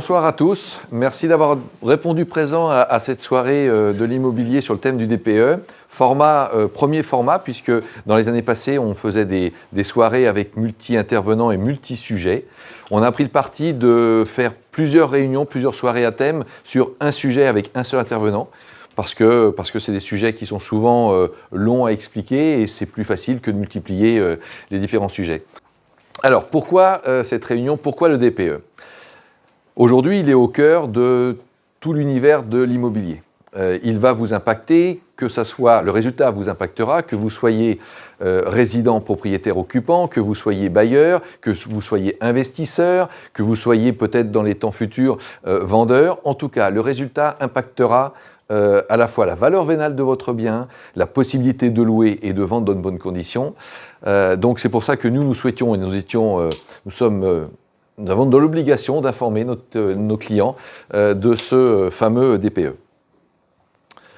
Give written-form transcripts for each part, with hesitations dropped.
Bonsoir à tous. Merci d'avoir répondu présent à cette soirée de l'immobilier sur le thème du DPE. Premier format, puisque dans les années passées, on faisait des soirées avec multi-intervenants et multi-sujets. On a pris le parti de faire plusieurs réunions, plusieurs soirées à thème sur un sujet avec un seul intervenant, parce que c'est des sujets qui sont souvent longs à expliquer et c'est plus facile que de multiplier les différents sujets. Alors, pourquoi cette réunion? Pourquoi le DPE? Aujourd'hui, il est au cœur de tout l'univers de l'immobilier. Il va vous impacter, que ça soit, le résultat vous impactera, que vous soyez résident, propriétaire, occupant, que vous soyez bailleur, que vous soyez investisseur, que vous soyez peut-être dans les temps futurs vendeur. En tout cas, le résultat impactera à la fois la valeur vénale de votre bien, la possibilité de louer et de vendre dans de bonnes conditions. Donc c'est pour ça que nous souhaitions et nous avons de l'obligation d'informer nos clients de ce fameux DPE.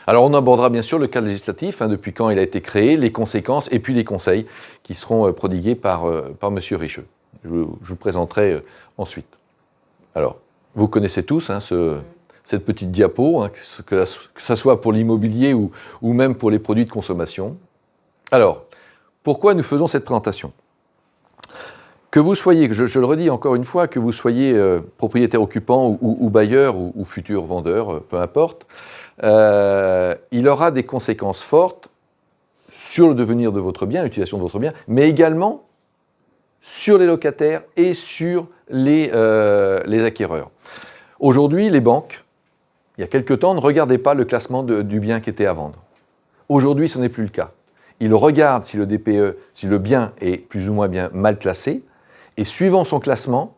Alors on abordera bien sûr le cadre législatif, depuis quand il a été créé, les conséquences et puis les conseils qui seront prodigués par M. Richeux. Je vous présenterai ensuite. Alors, vous connaissez tous cette petite diapo, que ce soit pour l'immobilier ou même pour les produits de consommation. Alors, pourquoi nous faisons cette présentation ? Que vous soyez, je le redis encore une fois, que vous soyez propriétaire occupant ou bailleur ou futur vendeur, peu importe, il aura des conséquences fortes sur le devenir de votre bien, l'utilisation de votre bien, mais également sur les locataires et sur les acquéreurs. Aujourd'hui, les banques, il y a quelque temps, ne regardaient pas le classement du bien qui était à vendre. Aujourd'hui, ce n'est plus le cas. Ils regardent si le DPE, si le bien est plus ou moins bien mal classé, et suivant son classement,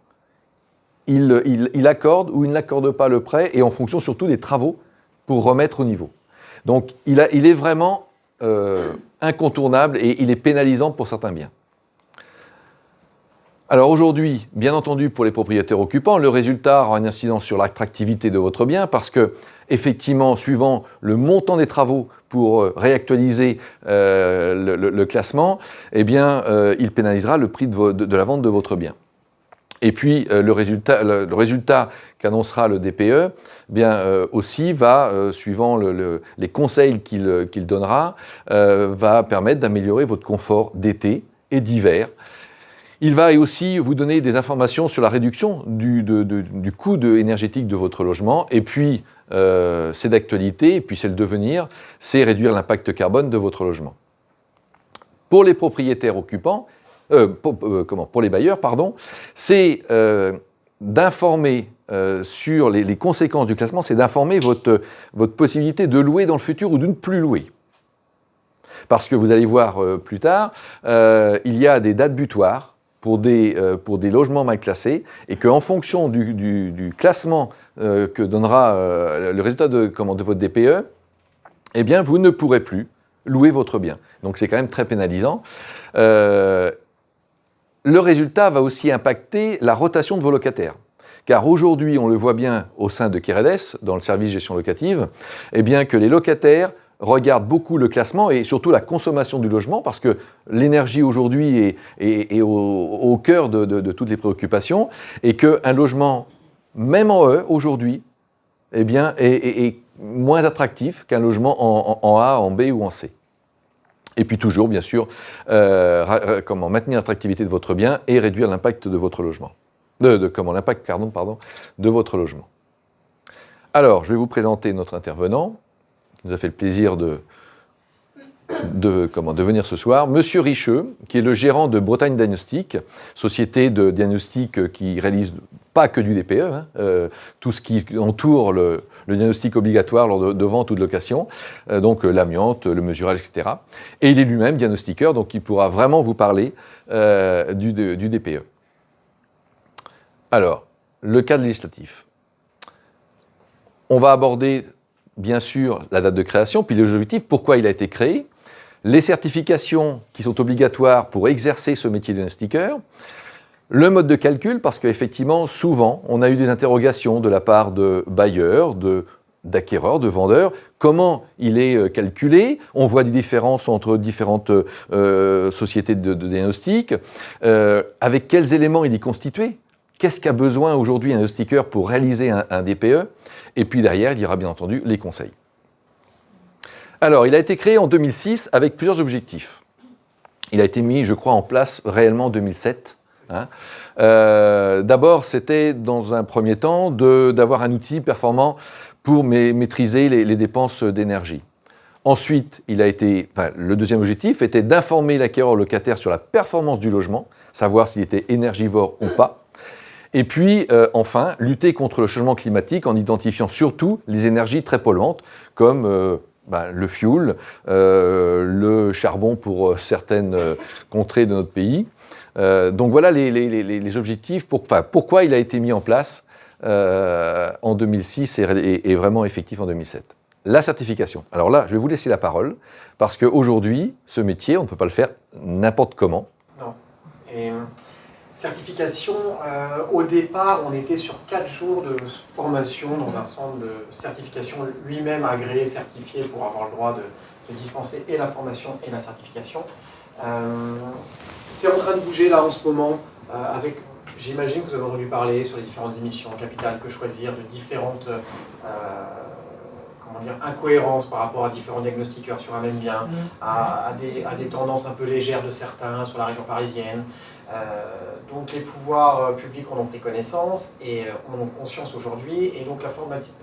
il accorde ou il n'accorde pas le prêt, et en fonction surtout des travaux pour remettre au niveau. Donc il est vraiment incontournable et il est pénalisant pour certains biens. Alors aujourd'hui, bien entendu pour les propriétaires occupants, le résultat aura une incidence sur l'attractivité de votre bien parce que, effectivement, suivant le montant des travaux pour réactualiser le classement, eh bien, il pénalisera le prix de la vente de votre bien. Et puis, le résultat qu'annoncera le DPE, aussi va, suivant les conseils qu'il donnera, va permettre d'améliorer votre confort d'été et d'hiver. Il va aussi vous donner des informations sur la réduction du coût énergétique de votre logement. Et puis, c'est d'actualité, et puis c'est le devenir, c'est réduire l'impact carbone de votre logement. Pour les propriétaires occupants, pour les bailleurs, pardon, c'est d'informer sur les conséquences du classement, c'est d'informer votre possibilité de louer dans le futur ou de ne plus louer. Parce que vous allez voir plus tard, il y a des dates butoirs pour des logements mal classés, et qu'en fonction du classement que donnera le résultat de votre DPE, eh bien, vous ne pourrez plus louer votre bien. Donc c'est quand même très pénalisant. Le résultat va aussi impacter la rotation de vos locataires. Car aujourd'hui, on le voit bien au sein de Keredes, dans le service gestion locative, eh bien que les locataires regardent beaucoup le classement et surtout la consommation du logement, parce que l'énergie aujourd'hui est au cœur de toutes les préoccupations, et qu'un logement, même en E, aujourd'hui, eh bien, est moins attractif qu'un logement en A, en B ou en C. Et puis toujours, bien sûr, maintenir l'attractivité de votre bien et réduire l'impact de votre logement. L'impact de votre logement. Alors, je vais vous présenter notre intervenant, qui nous a fait le plaisir de venir ce soir. Monsieur Richeux, qui est le gérant de Bretagne Diagnostic, société de diagnostic qui réalise pas que du DPE, tout ce qui entoure le diagnostic obligatoire lors de vente ou de location, donc l'amiante, le mesurage, etc. Et il est lui-même diagnostiqueur, donc il pourra vraiment vous parler du DPE. Alors, le cadre législatif. On va aborder, bien sûr, la date de création, puis l'objectif, pourquoi il a été créé, les certifications qui sont obligatoires pour exercer ce métier de diagnostiqueur, le mode de calcul, parce qu'effectivement, souvent, on a eu des interrogations de la part de bailleurs, d'acquéreurs, de vendeurs, comment il est calculé, on voit des différences entre différentes sociétés de diagnostic, avec quels éléments il est constitué, qu'est-ce qu'a besoin aujourd'hui un diagnostiqueur pour réaliser un DPE, et puis derrière, il y aura bien entendu les conseils. Alors, il a été créé en 2006 avec plusieurs objectifs. Il a été mis, je crois, en place réellement en 2007. Hein. D'abord, c'était dans un premier temps d'avoir un outil performant pour maîtriser les dépenses d'énergie. Ensuite, le deuxième objectif était d'informer l'acquéreur locataire sur la performance du logement, savoir s'il était énergivore ou pas. Et puis, enfin, lutter contre le changement climatique en identifiant surtout les énergies très polluantes, comme le fioul, le charbon pour certaines contrées de notre pays. Donc voilà les objectifs, pourquoi il a été mis en place en 2006 et vraiment effectif en 2007. La certification. Alors là, je vais vous laisser la parole, parce qu'aujourd'hui, ce métier, on ne peut pas le faire n'importe comment. Non. Et certification, au départ, on était sur 4 jours de formation dans un centre de certification lui-même agréé, certifié pour avoir le droit de dispenser et la formation et la certification. C'est en train de bouger là en ce moment, avec, j'imagine que vous avez entendu parler sur les différentes émissions, Capital, Que Choisir, de différentes incohérences par rapport à différents diagnostiqueurs sur un même bien, à des tendances un peu légères de certains sur la région parisienne. Donc les pouvoirs publics en ont pris connaissance et en ont conscience aujourd'hui, et donc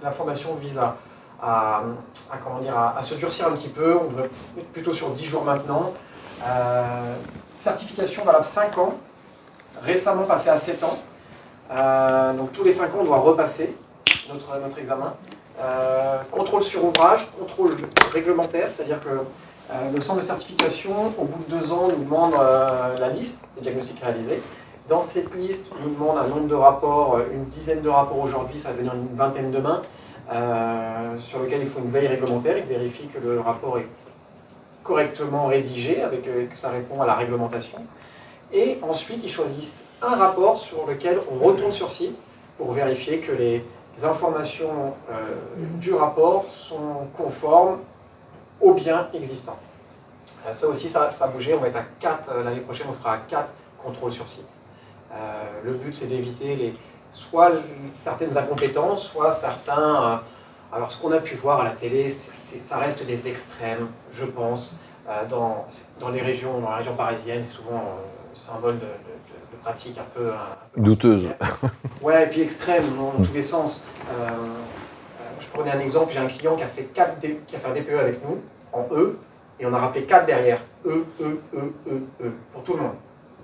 la formation vise à se durcir un petit peu. On devrait être plutôt sur 10 jours maintenant. Certification valable 5 ans, récemment passée à 7 ans. Donc tous les 5 ans, on doit repasser notre examen. Contrôle sur ouvrage, contrôle réglementaire, c'est-à-dire que le centre de certification, au bout de 2 ans, nous demande la liste des diagnostics réalisés. Dans cette liste, nous demande un nombre de rapports, une dizaine de rapports aujourd'hui, ça va devenir une vingtaine demain, sur lequel il faut une veille réglementaire. Il vérifie que le rapport est correctement rédigé, que ça répond à la réglementation. Et ensuite, ils choisissent un rapport sur lequel on retourne sur site pour vérifier que les informations du rapport sont conformes aux biens existants. Ça aussi, ça a bougé. On va être à 4, l'année prochaine, on sera à 4 contrôles sur site. Le but, c'est d'éviter soit certaines incompétences, soit certains... alors, ce qu'on a pu voir à la télé, ça reste des extrêmes, je pense. Dans la région parisienne, c'est souvent symbole de pratiques un peu douteuses. Ouais, et puis extrêmes, dans tous les sens. Je prenais un exemple, j'ai un client qui a fait un DPE avec nous, en E, et on a rappelé 4 derrière. E, pour tout le monde.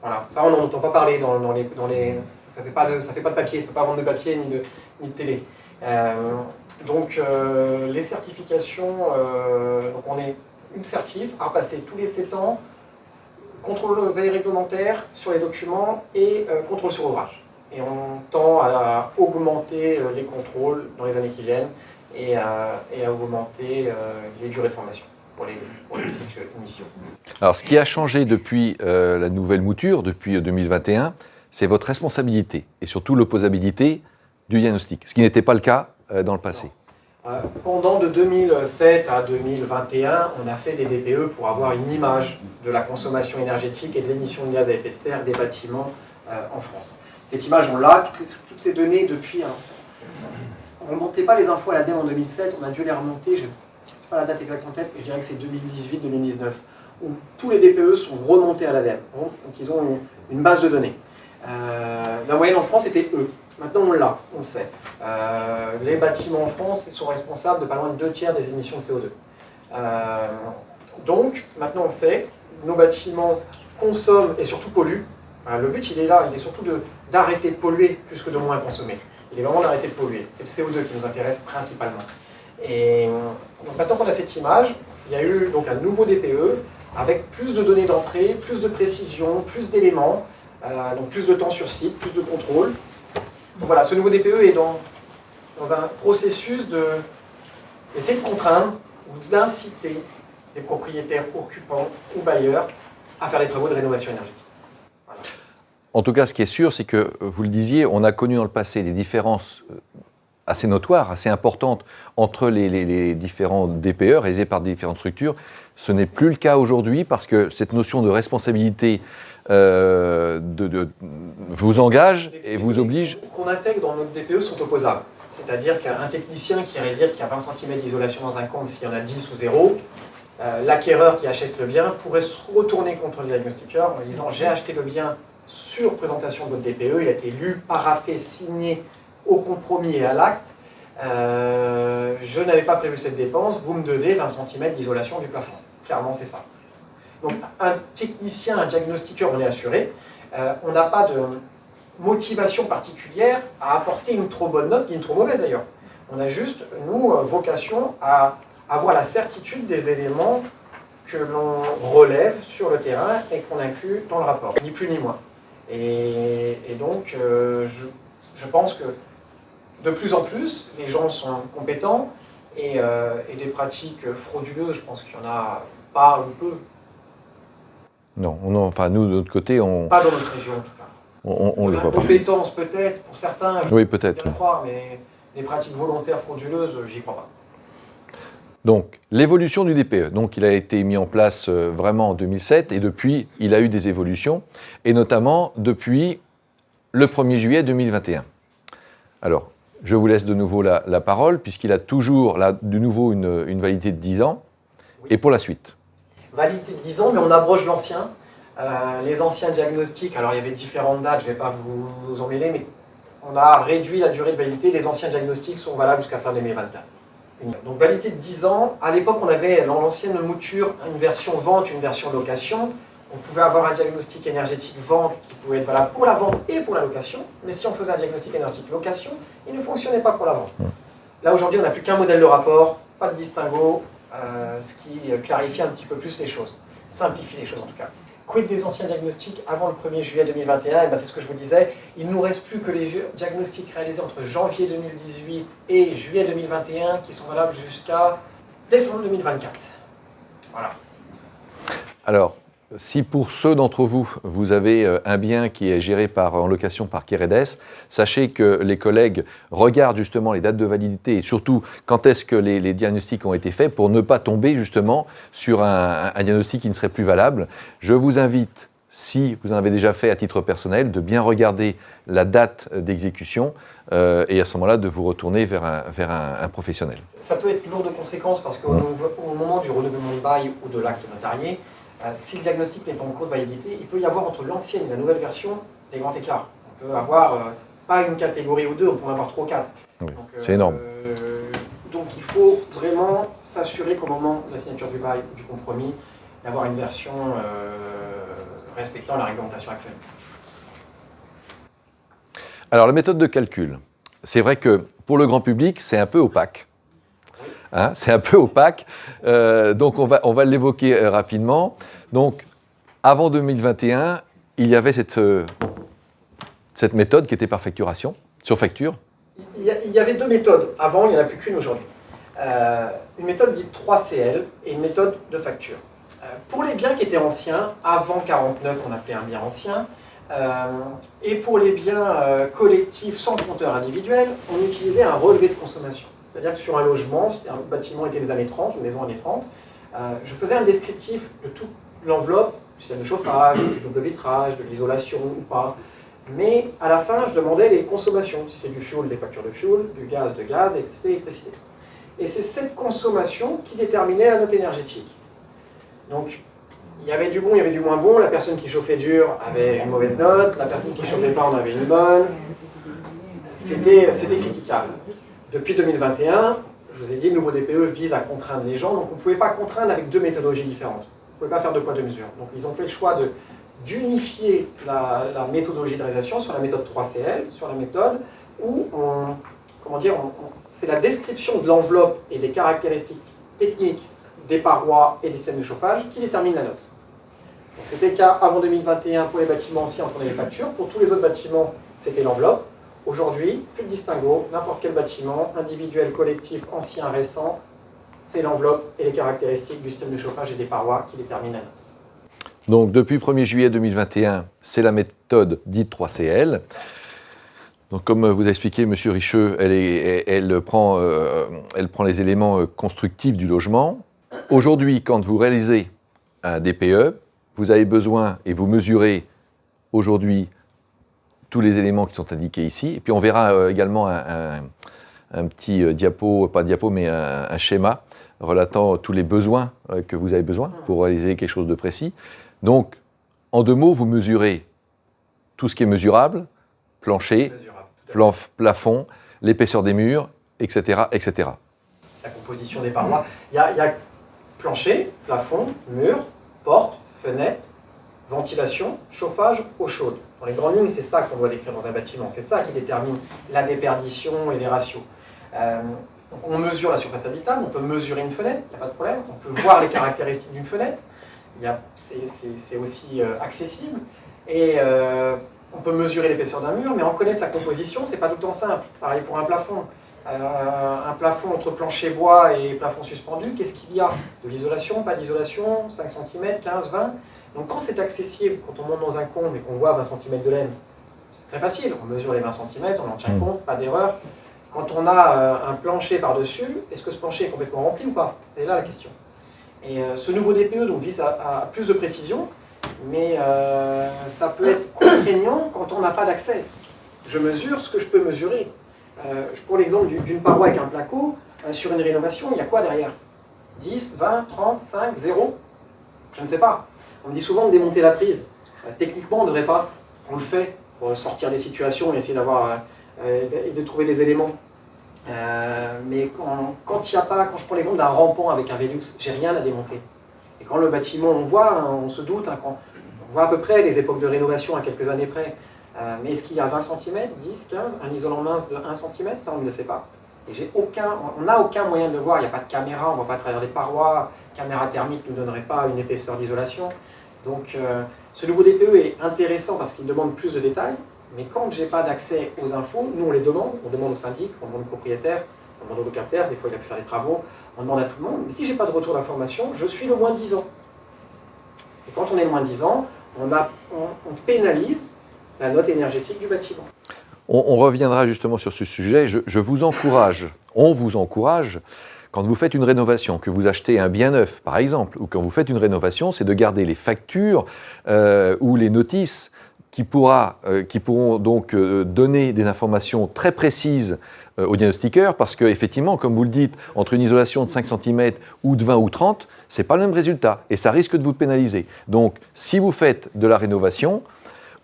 Voilà. Ça, on n'en entend pas parler dans les... Ça fait pas de papier, ça ne peut pas vendre de papier ni de télé. Donc, les certifications, donc on est une certif à passer tous les 7 ans, contrôle veille réglementaire sur les documents et contrôle sur ouvrage. Et on tend à augmenter les contrôles dans les années qui viennent et à augmenter les durées de formation pour les cycles initiaux. Alors, ce qui a changé depuis la nouvelle mouture, depuis 2021, c'est votre responsabilité et surtout l'opposabilité du diagnostic, ce qui n'était pas le cas dans le passé. Pendant de 2007 à 2021, on a fait des DPE pour avoir une image de la consommation énergétique et de l'émission de gaz à effet de serre des bâtiments en France. Cette image, on l'a, toutes ces données depuis... on ne remontait pas les infos à l'ADEME en 2007, on a dû les remonter, je n'ai pas la date exacte en tête, mais je dirais que c'est 2018-2019, où tous les DPE sont remontés à l'ADEME. Donc ils ont une base de données. La moyenne en France était E. Maintenant, on l'a, on le sait. Les bâtiments en France sont responsables de pas loin de 2/3 des émissions de CO2. Donc, maintenant, on sait, nos bâtiments consomment et surtout polluent. Le but, il est là, il est surtout d'arrêter de polluer plus que de moins consommer. Il est vraiment d'arrêter de polluer. C'est le CO2 qui nous intéresse principalement. Et donc, maintenant qu'on a cette image, il y a eu donc un nouveau DPE avec plus de données d'entrée, plus de précision, plus d'éléments, donc plus de temps sur site, plus de contrôle. Donc voilà, ce nouveau DPE est dans un processus d'essayer de contraindre ou d'inciter les propriétaires occupants ou bailleurs à faire des travaux de rénovation énergétique. Voilà. En tout cas, ce qui est sûr, c'est que, vous le disiez, on a connu dans le passé des différences assez notoires, assez importantes entre les différents DPE réalisés par différentes structures. Ce n'est plus le cas aujourd'hui parce que cette notion de responsabilité vous engage et vous oblige. Qu'on intègre dans notre DPE sont opposables. C'est-à-dire qu'un technicien qui irait dire qu'il y a 20 cm d'isolation dans un comble s'il y en a 10 ou 0, l'acquéreur qui achète le bien pourrait se retourner contre le diagnostiqueur en disant « j'ai acheté le bien sur présentation de votre DPE, il a été lu, paraphé, signé au compromis et à l'acte, je n'avais pas prévu cette dépense, vous me devez 20 cm d'isolation du plafond. » Clairement, c'est ça. Donc un technicien, un diagnostiqueur, on est assuré, on n'a pas de motivation particulière à apporter une trop bonne note, ni une trop mauvaise d'ailleurs. On a juste, nous, vocation à avoir la certitude des éléments que l'on relève sur le terrain et qu'on inclut dans le rapport, ni plus ni moins. Et donc, je pense que de plus en plus, les gens sont compétents et des pratiques frauduleuses, je pense qu'il y en a pas ou peu. Non, enfin nous, de notre côté, pas dans notre région en tout cas. On le voit pas. Compétence peut-être, pour certains, oui, peut-être. Je croire, mais les pratiques volontaires frauduleuses, j'y crois pas. Donc, l'évolution du DPE. Donc, il a été mis en place vraiment en 2007 et depuis, il a eu des évolutions, et notamment depuis le 1er juillet 2021. Alors, je vous laisse de nouveau la parole, puisqu'il a toujours, là, de nouveau, une validité de 10 ans, oui. Et pour la suite. Validité de 10 ans, mais on abroge l'ancien. Les anciens diagnostics, alors il y avait différentes dates, je ne vais pas vous emmêler, mais on a réduit la durée de validité. Les anciens diagnostics sont valables jusqu'à fin 2024. Donc validité de 10 ans. À l'époque, on avait dans l'ancienne mouture une version vente, une version location. On pouvait avoir un diagnostic énergétique vente qui pouvait être valable pour la vente et pour la location. Mais si on faisait un diagnostic énergétique location, il ne fonctionnait pas pour la vente. Là, aujourd'hui, on n'a plus qu'un modèle de rapport, pas de distinguo, ce qui clarifie un petit peu plus les choses, simplifie les choses en tout cas. Quid des anciens diagnostics avant le 1er juillet 2021 ? Et ben c'est ce que je vous disais, il ne nous reste plus que les diagnostics réalisés entre janvier 2018 et juillet 2021 qui sont valables jusqu'à décembre 2024. Voilà. Alors, si pour ceux d'entre vous, vous avez un bien qui est géré en location par Keredes, sachez que les collègues regardent justement les dates de validité et surtout quand est-ce que les diagnostics ont été faits pour ne pas tomber justement sur un diagnostic qui ne serait plus valable. Je vous invite, si vous en avez déjà fait à titre personnel, de bien regarder la date d'exécution et à ce moment-là de vous retourner vers un professionnel. Ça peut être lourd de conséquences parce qu'au moment du renouvellement de bail ou de l'acte notarié, si le diagnostic n'est pas en cours de validité, il peut y avoir entre l'ancienne et la nouvelle version des grands écarts. On peut avoir pas une catégorie ou deux, on peut en avoir 3 ou 4. Oui, c'est énorme. Donc il faut vraiment s'assurer qu'au moment de la signature du bail ou du compromis, d'avoir une version respectant la réglementation actuelle. Alors la méthode de calcul, c'est vrai que pour le grand public, c'est un peu opaque. Hein, c'est un peu opaque, donc on va l'évoquer rapidement. Donc, avant 2021, il y avait cette méthode qui était par facturation, sur facture. Il y avait deux méthodes. Avant, il n'y en a plus qu'une aujourd'hui. Une méthode dite 3CL et une méthode de facture. Pour les biens qui étaient anciens, avant 49, on appelait un bien ancien, et pour les biens collectifs sans compteur individuel, on utilisait un relevé de consommation. C'est-à-dire que sur un logement, si un bâtiment était des années 30, une maison années 30, je faisais un descriptif de toute l'enveloppe, du système de chauffage, du double vitrage, de l'isolation ou pas. Mais à la fin, je demandais les consommations, si c'est du fioul, des factures de fioul, du gaz, de gaz, et l'électricité. Et c'est cette consommation qui déterminait la note énergétique. Donc, il y avait du bon, il y avait du moins bon. La personne qui chauffait dur avait une mauvaise note, la personne qui ne chauffait pas en avait une bonne. C'était critiquable. Depuis 2021, je vous ai dit, le nouveau DPE vise à contraindre les gens, donc on ne pouvait pas contraindre avec deux méthodologies différentes. On ne pouvait pas faire deux poids, deux mesures. Donc ils ont fait le choix d'unifier la méthodologie de réalisation sur la méthode 3CL, sur la méthode où c'est la description de l'enveloppe et des caractéristiques techniques des parois et des systèmes de chauffage qui déterminent la note. C'était le cas avant 2021 pour les bâtiments anciens, on prenait les factures. Pour tous les autres bâtiments, c'était l'enveloppe. Aujourd'hui, plus de distinguo, n'importe quel bâtiment, individuel, collectif, ancien, récent, c'est l'enveloppe et les caractéristiques du système de chauffage et des parois qui déterminent la note. Donc depuis 1er juillet 2021, c'est la méthode dite 3CL. Donc comme vous a expliqué M. Richeux, elle prend les éléments constructifs du logement. Aujourd'hui, quand vous réalisez un DPE, vous avez besoin et vous mesurez aujourd'hui tous les éléments qui sont indiqués ici. Et puis on verra également un petit diapo, pas diapo, mais un schéma relatant tous les besoins que vous avez besoin pour réaliser quelque chose de précis. Donc, en 2 mots, vous mesurez tout ce qui est mesurable, plancher, plafond, l'épaisseur des murs, etc., etc. La composition des parois. Il y a plancher, plafond, mur, porte, fenêtre, ventilation, chauffage, eau chaude. Dans les grandes lignes, c'est ça qu'on doit décrire dans un bâtiment. C'est ça qui détermine la déperdition et les ratios. Donc on mesure la surface habitable, on peut mesurer une fenêtre, il n'y a pas de problème. On peut voir les caractéristiques d'une fenêtre. C'est aussi accessible. Et on peut mesurer l'épaisseur d'un mur, mais en connaître sa composition, c'est pas tout le temps simple. Pareil pour un plafond. Un plafond entre plancher bois et plafond suspendu, qu'est-ce qu'il y a? De l'isolation, pas d'isolation, 5 cm, 15, 20. Donc quand c'est accessible, quand on monte dans un comble et qu'on voit 20 cm de laine, c'est très facile, on mesure les 20 cm, on en tient compte, pas d'erreur. Quand on a un plancher par-dessus, est-ce que ce plancher est complètement rempli ou pas? C'est là la question. Et ce nouveau DPE donc, vise à plus de précision, mais ça peut être contraignant quand on n'a pas d'accès. Je mesure ce que je peux mesurer. Je prends l'exemple d'une paroi avec un placo. Sur une rénovation, il y a quoi derrière? 10, 20, 30, 5, 0? Je ne sais pas. On me dit souvent de démonter la prise. Techniquement, on ne devrait pas. On le fait pour sortir des situations et essayer d'avoir et de trouver des éléments. Mais quand il n'y a pas, quand je prends l'exemple d'un rampant avec un Velux, j'ai rien à démonter. Et quand le bâtiment, on voit, hein, on se doute, hein, quand on voit à peu près les époques de rénovation à quelques années près. Mais est-ce qu'il y a 20 cm, 10, 15, un isolant mince de 1 cm? Ça, on ne le sait pas. Et on n'a aucun moyen de le voir. Il n'y a pas de caméra, on ne voit pas à travers les parois. Caméra thermique ne nous donnerait pas une épaisseur d'isolation. Donc, ce nouveau DPE est intéressant parce qu'il demande plus de détails. Mais quand je n'ai pas d'accès aux infos, nous on les demande. On demande au syndic, on demande au propriétaire, on demande au locataire. Des fois, il a pu faire des travaux. On demande à tout le monde. Mais si je n'ai pas de retour d'information, je suis le moins 10 ans. Et quand on est le moins 10 ans, on pénalise la note énergétique du bâtiment. On reviendra justement sur ce sujet. Je vous encourage, on vous encourage, quand vous faites une rénovation, que vous achetez un bien neuf par exemple, ou quand vous faites une rénovation, c'est de garder les factures ou les notices qui pourront donc donner des informations très précises au diagnostiqueur, parce qu'effectivement, comme vous le dites, entre une isolation de 5 cm ou de 20 ou 30, ce n'est pas le même résultat, et ça risque de vous pénaliser. Donc, si vous faites de la rénovation,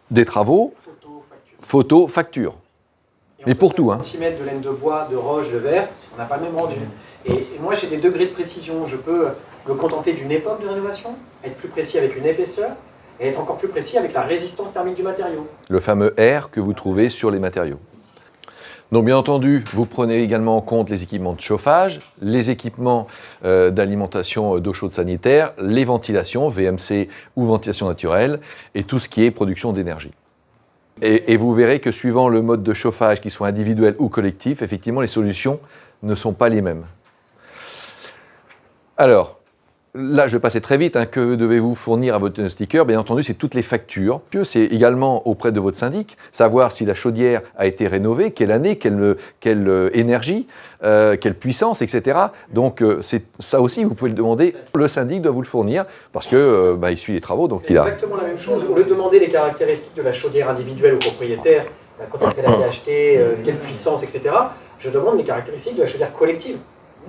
des travaux, photo, facture. Et pour tout. 5 cm de laine de bois, de roche, de verre, on n'a pas le même rendu. Et moi, j'ai des degrés de précision. Je peux me contenter d'une époque de rénovation, être plus précis avec une épaisseur, et être encore plus précis avec la résistance thermique du matériau. Le fameux R que vous trouvez sur les matériaux. Donc bien entendu, vous prenez également en compte les équipements de chauffage, les équipements d'alimentation d'eau chaude sanitaire, les ventilations, VMC ou ventilation naturelle, et tout ce qui est production d'énergie. Et vous verrez que suivant le mode de chauffage, qu'il soit individuel ou collectif, effectivement les solutions ne sont pas les mêmes. Alors, là, je vais passer très vite. Que devez-vous fournir à votre diagnostiqueur? Bien entendu, c'est toutes les factures. C'est également auprès de votre syndic, savoir si la chaudière a été rénovée, quelle année, quelle énergie, quelle puissance, etc. Donc, ça aussi, vous pouvez le demander. Le syndic doit vous le fournir parce que il suit les travaux. Donc c'est exactement la même chose. Au lieu de demander les caractéristiques de la chaudière individuelle au propriétaire, quand est-ce qu'elle a été achetée, quelle puissance, etc., je demande les caractéristiques de la chaudière collective.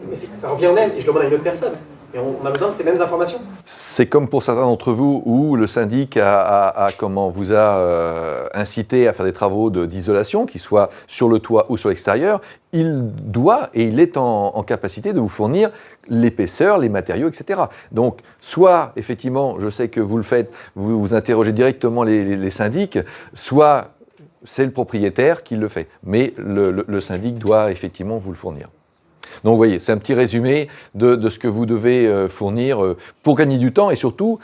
Mais ça revient au même et je demande à une autre personne. Et on a besoin de ces mêmes informations. C'est comme pour certains d'entre vous où le syndic vous a incité à faire des travaux d'isolation, qu'ils soient sur le toit ou sur l'extérieur. Il doit et il est en capacité de vous fournir l'épaisseur, les matériaux, etc. Donc, soit, effectivement, je sais que vous le faites, vous interrogez directement les syndics, soit c'est le propriétaire qui le fait. Mais le syndic doit effectivement vous le fournir. Donc vous voyez, c'est un petit résumé de ce que vous devez fournir pour gagner du temps et surtout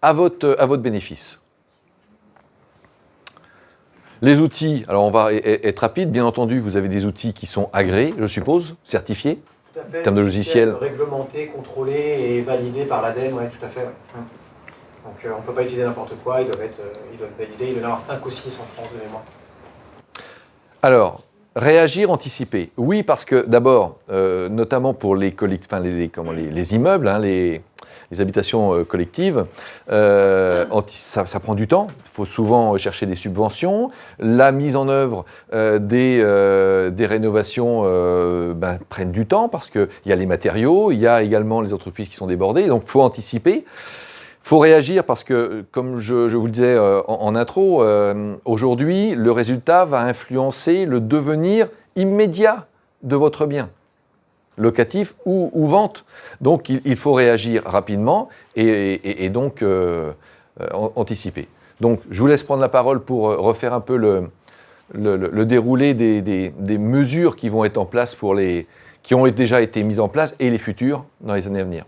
à votre bénéfice. Les outils, alors on va être rapide, bien entendu, vous avez des outils qui sont agréés, je suppose, certifiés, tout à fait, en termes de logiciels. Réglementés, contrôlés et validés par l'ADEME, oui, tout à fait. Ouais. Donc on ne peut pas utiliser n'importe quoi, ils doivent être validés, il doit y en avoir 5 ou 6 en France de mémoire. Alors, réagir, anticiper. Oui, parce que d'abord, notamment pour les immeubles, collectives, ça prend du temps. Il faut souvent chercher des subventions. La mise en œuvre des rénovations prennent du temps parce qu'il y a les matériaux, il y a également les entreprises qui sont débordées. Donc, il faut anticiper. Il faut réagir parce que, comme je vous le disais en intro, aujourd'hui, le résultat va influencer le devenir immédiat de votre bien, locatif ou vente. Donc, il faut réagir rapidement et donc anticiper. Donc, je vous laisse prendre la parole pour refaire un peu le déroulé des mesures qui vont être en place qui ont déjà été mises en place et les futures dans les années à venir.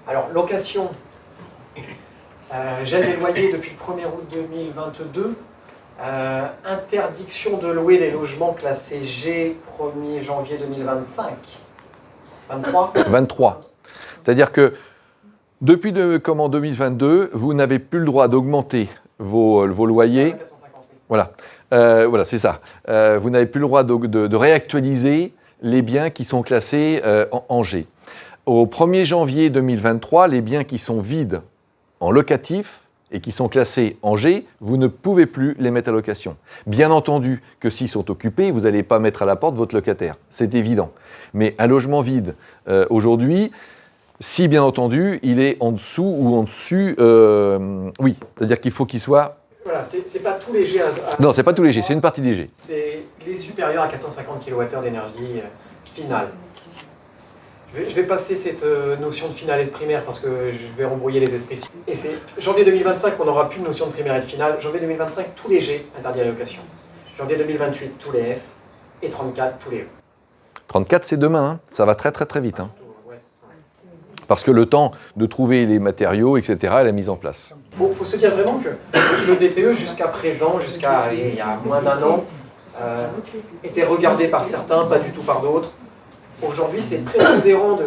Alors, location. Gel des loyers depuis le 1er août 2022. Interdiction de louer les logements classés G 1er janvier 2025. 23. C'est-à-dire que depuis 2022, vous n'avez plus le droit d'augmenter vos loyers. 450, oui. Voilà, c'est ça. Vous n'avez plus le droit de réactualiser les biens qui sont classés en G. Au 1er janvier 2023, les biens qui sont vides en locatif et qui sont classés en G, vous ne pouvez plus les mettre à location. Bien entendu que s'ils sont occupés, vous n'allez pas mettre à la porte votre locataire, c'est évident. Mais un logement vide, aujourd'hui, si bien entendu, il est en dessous ou en dessus, oui, c'est-à-dire qu'il faut qu'il soit... Voilà, c'est pas tous les G. Non, c'est pas tous les G, c'est une partie des G. C'est les supérieurs à 450 kWh d'énergie finale. Je vais passer cette notion de finale et de primaire parce que je vais embrouiller les esprits. Et c'est janvier 2025 qu'on n'aura plus de notion de primaire et de finale. Janvier 2025, tous les G interdits à la location. Janvier 2028, tous les F. Et 34, tous les E. 34, c'est demain, hein. Ça va très très très vite. Hein. Parce que le temps de trouver les matériaux, etc., est la mise en place. Bon, il faut se dire vraiment que le DPE, jusqu'à présent, jusqu'à il y a moins d'un an, était regardé par certains, pas du tout par d'autres. Aujourd'hui, c'est prépondérant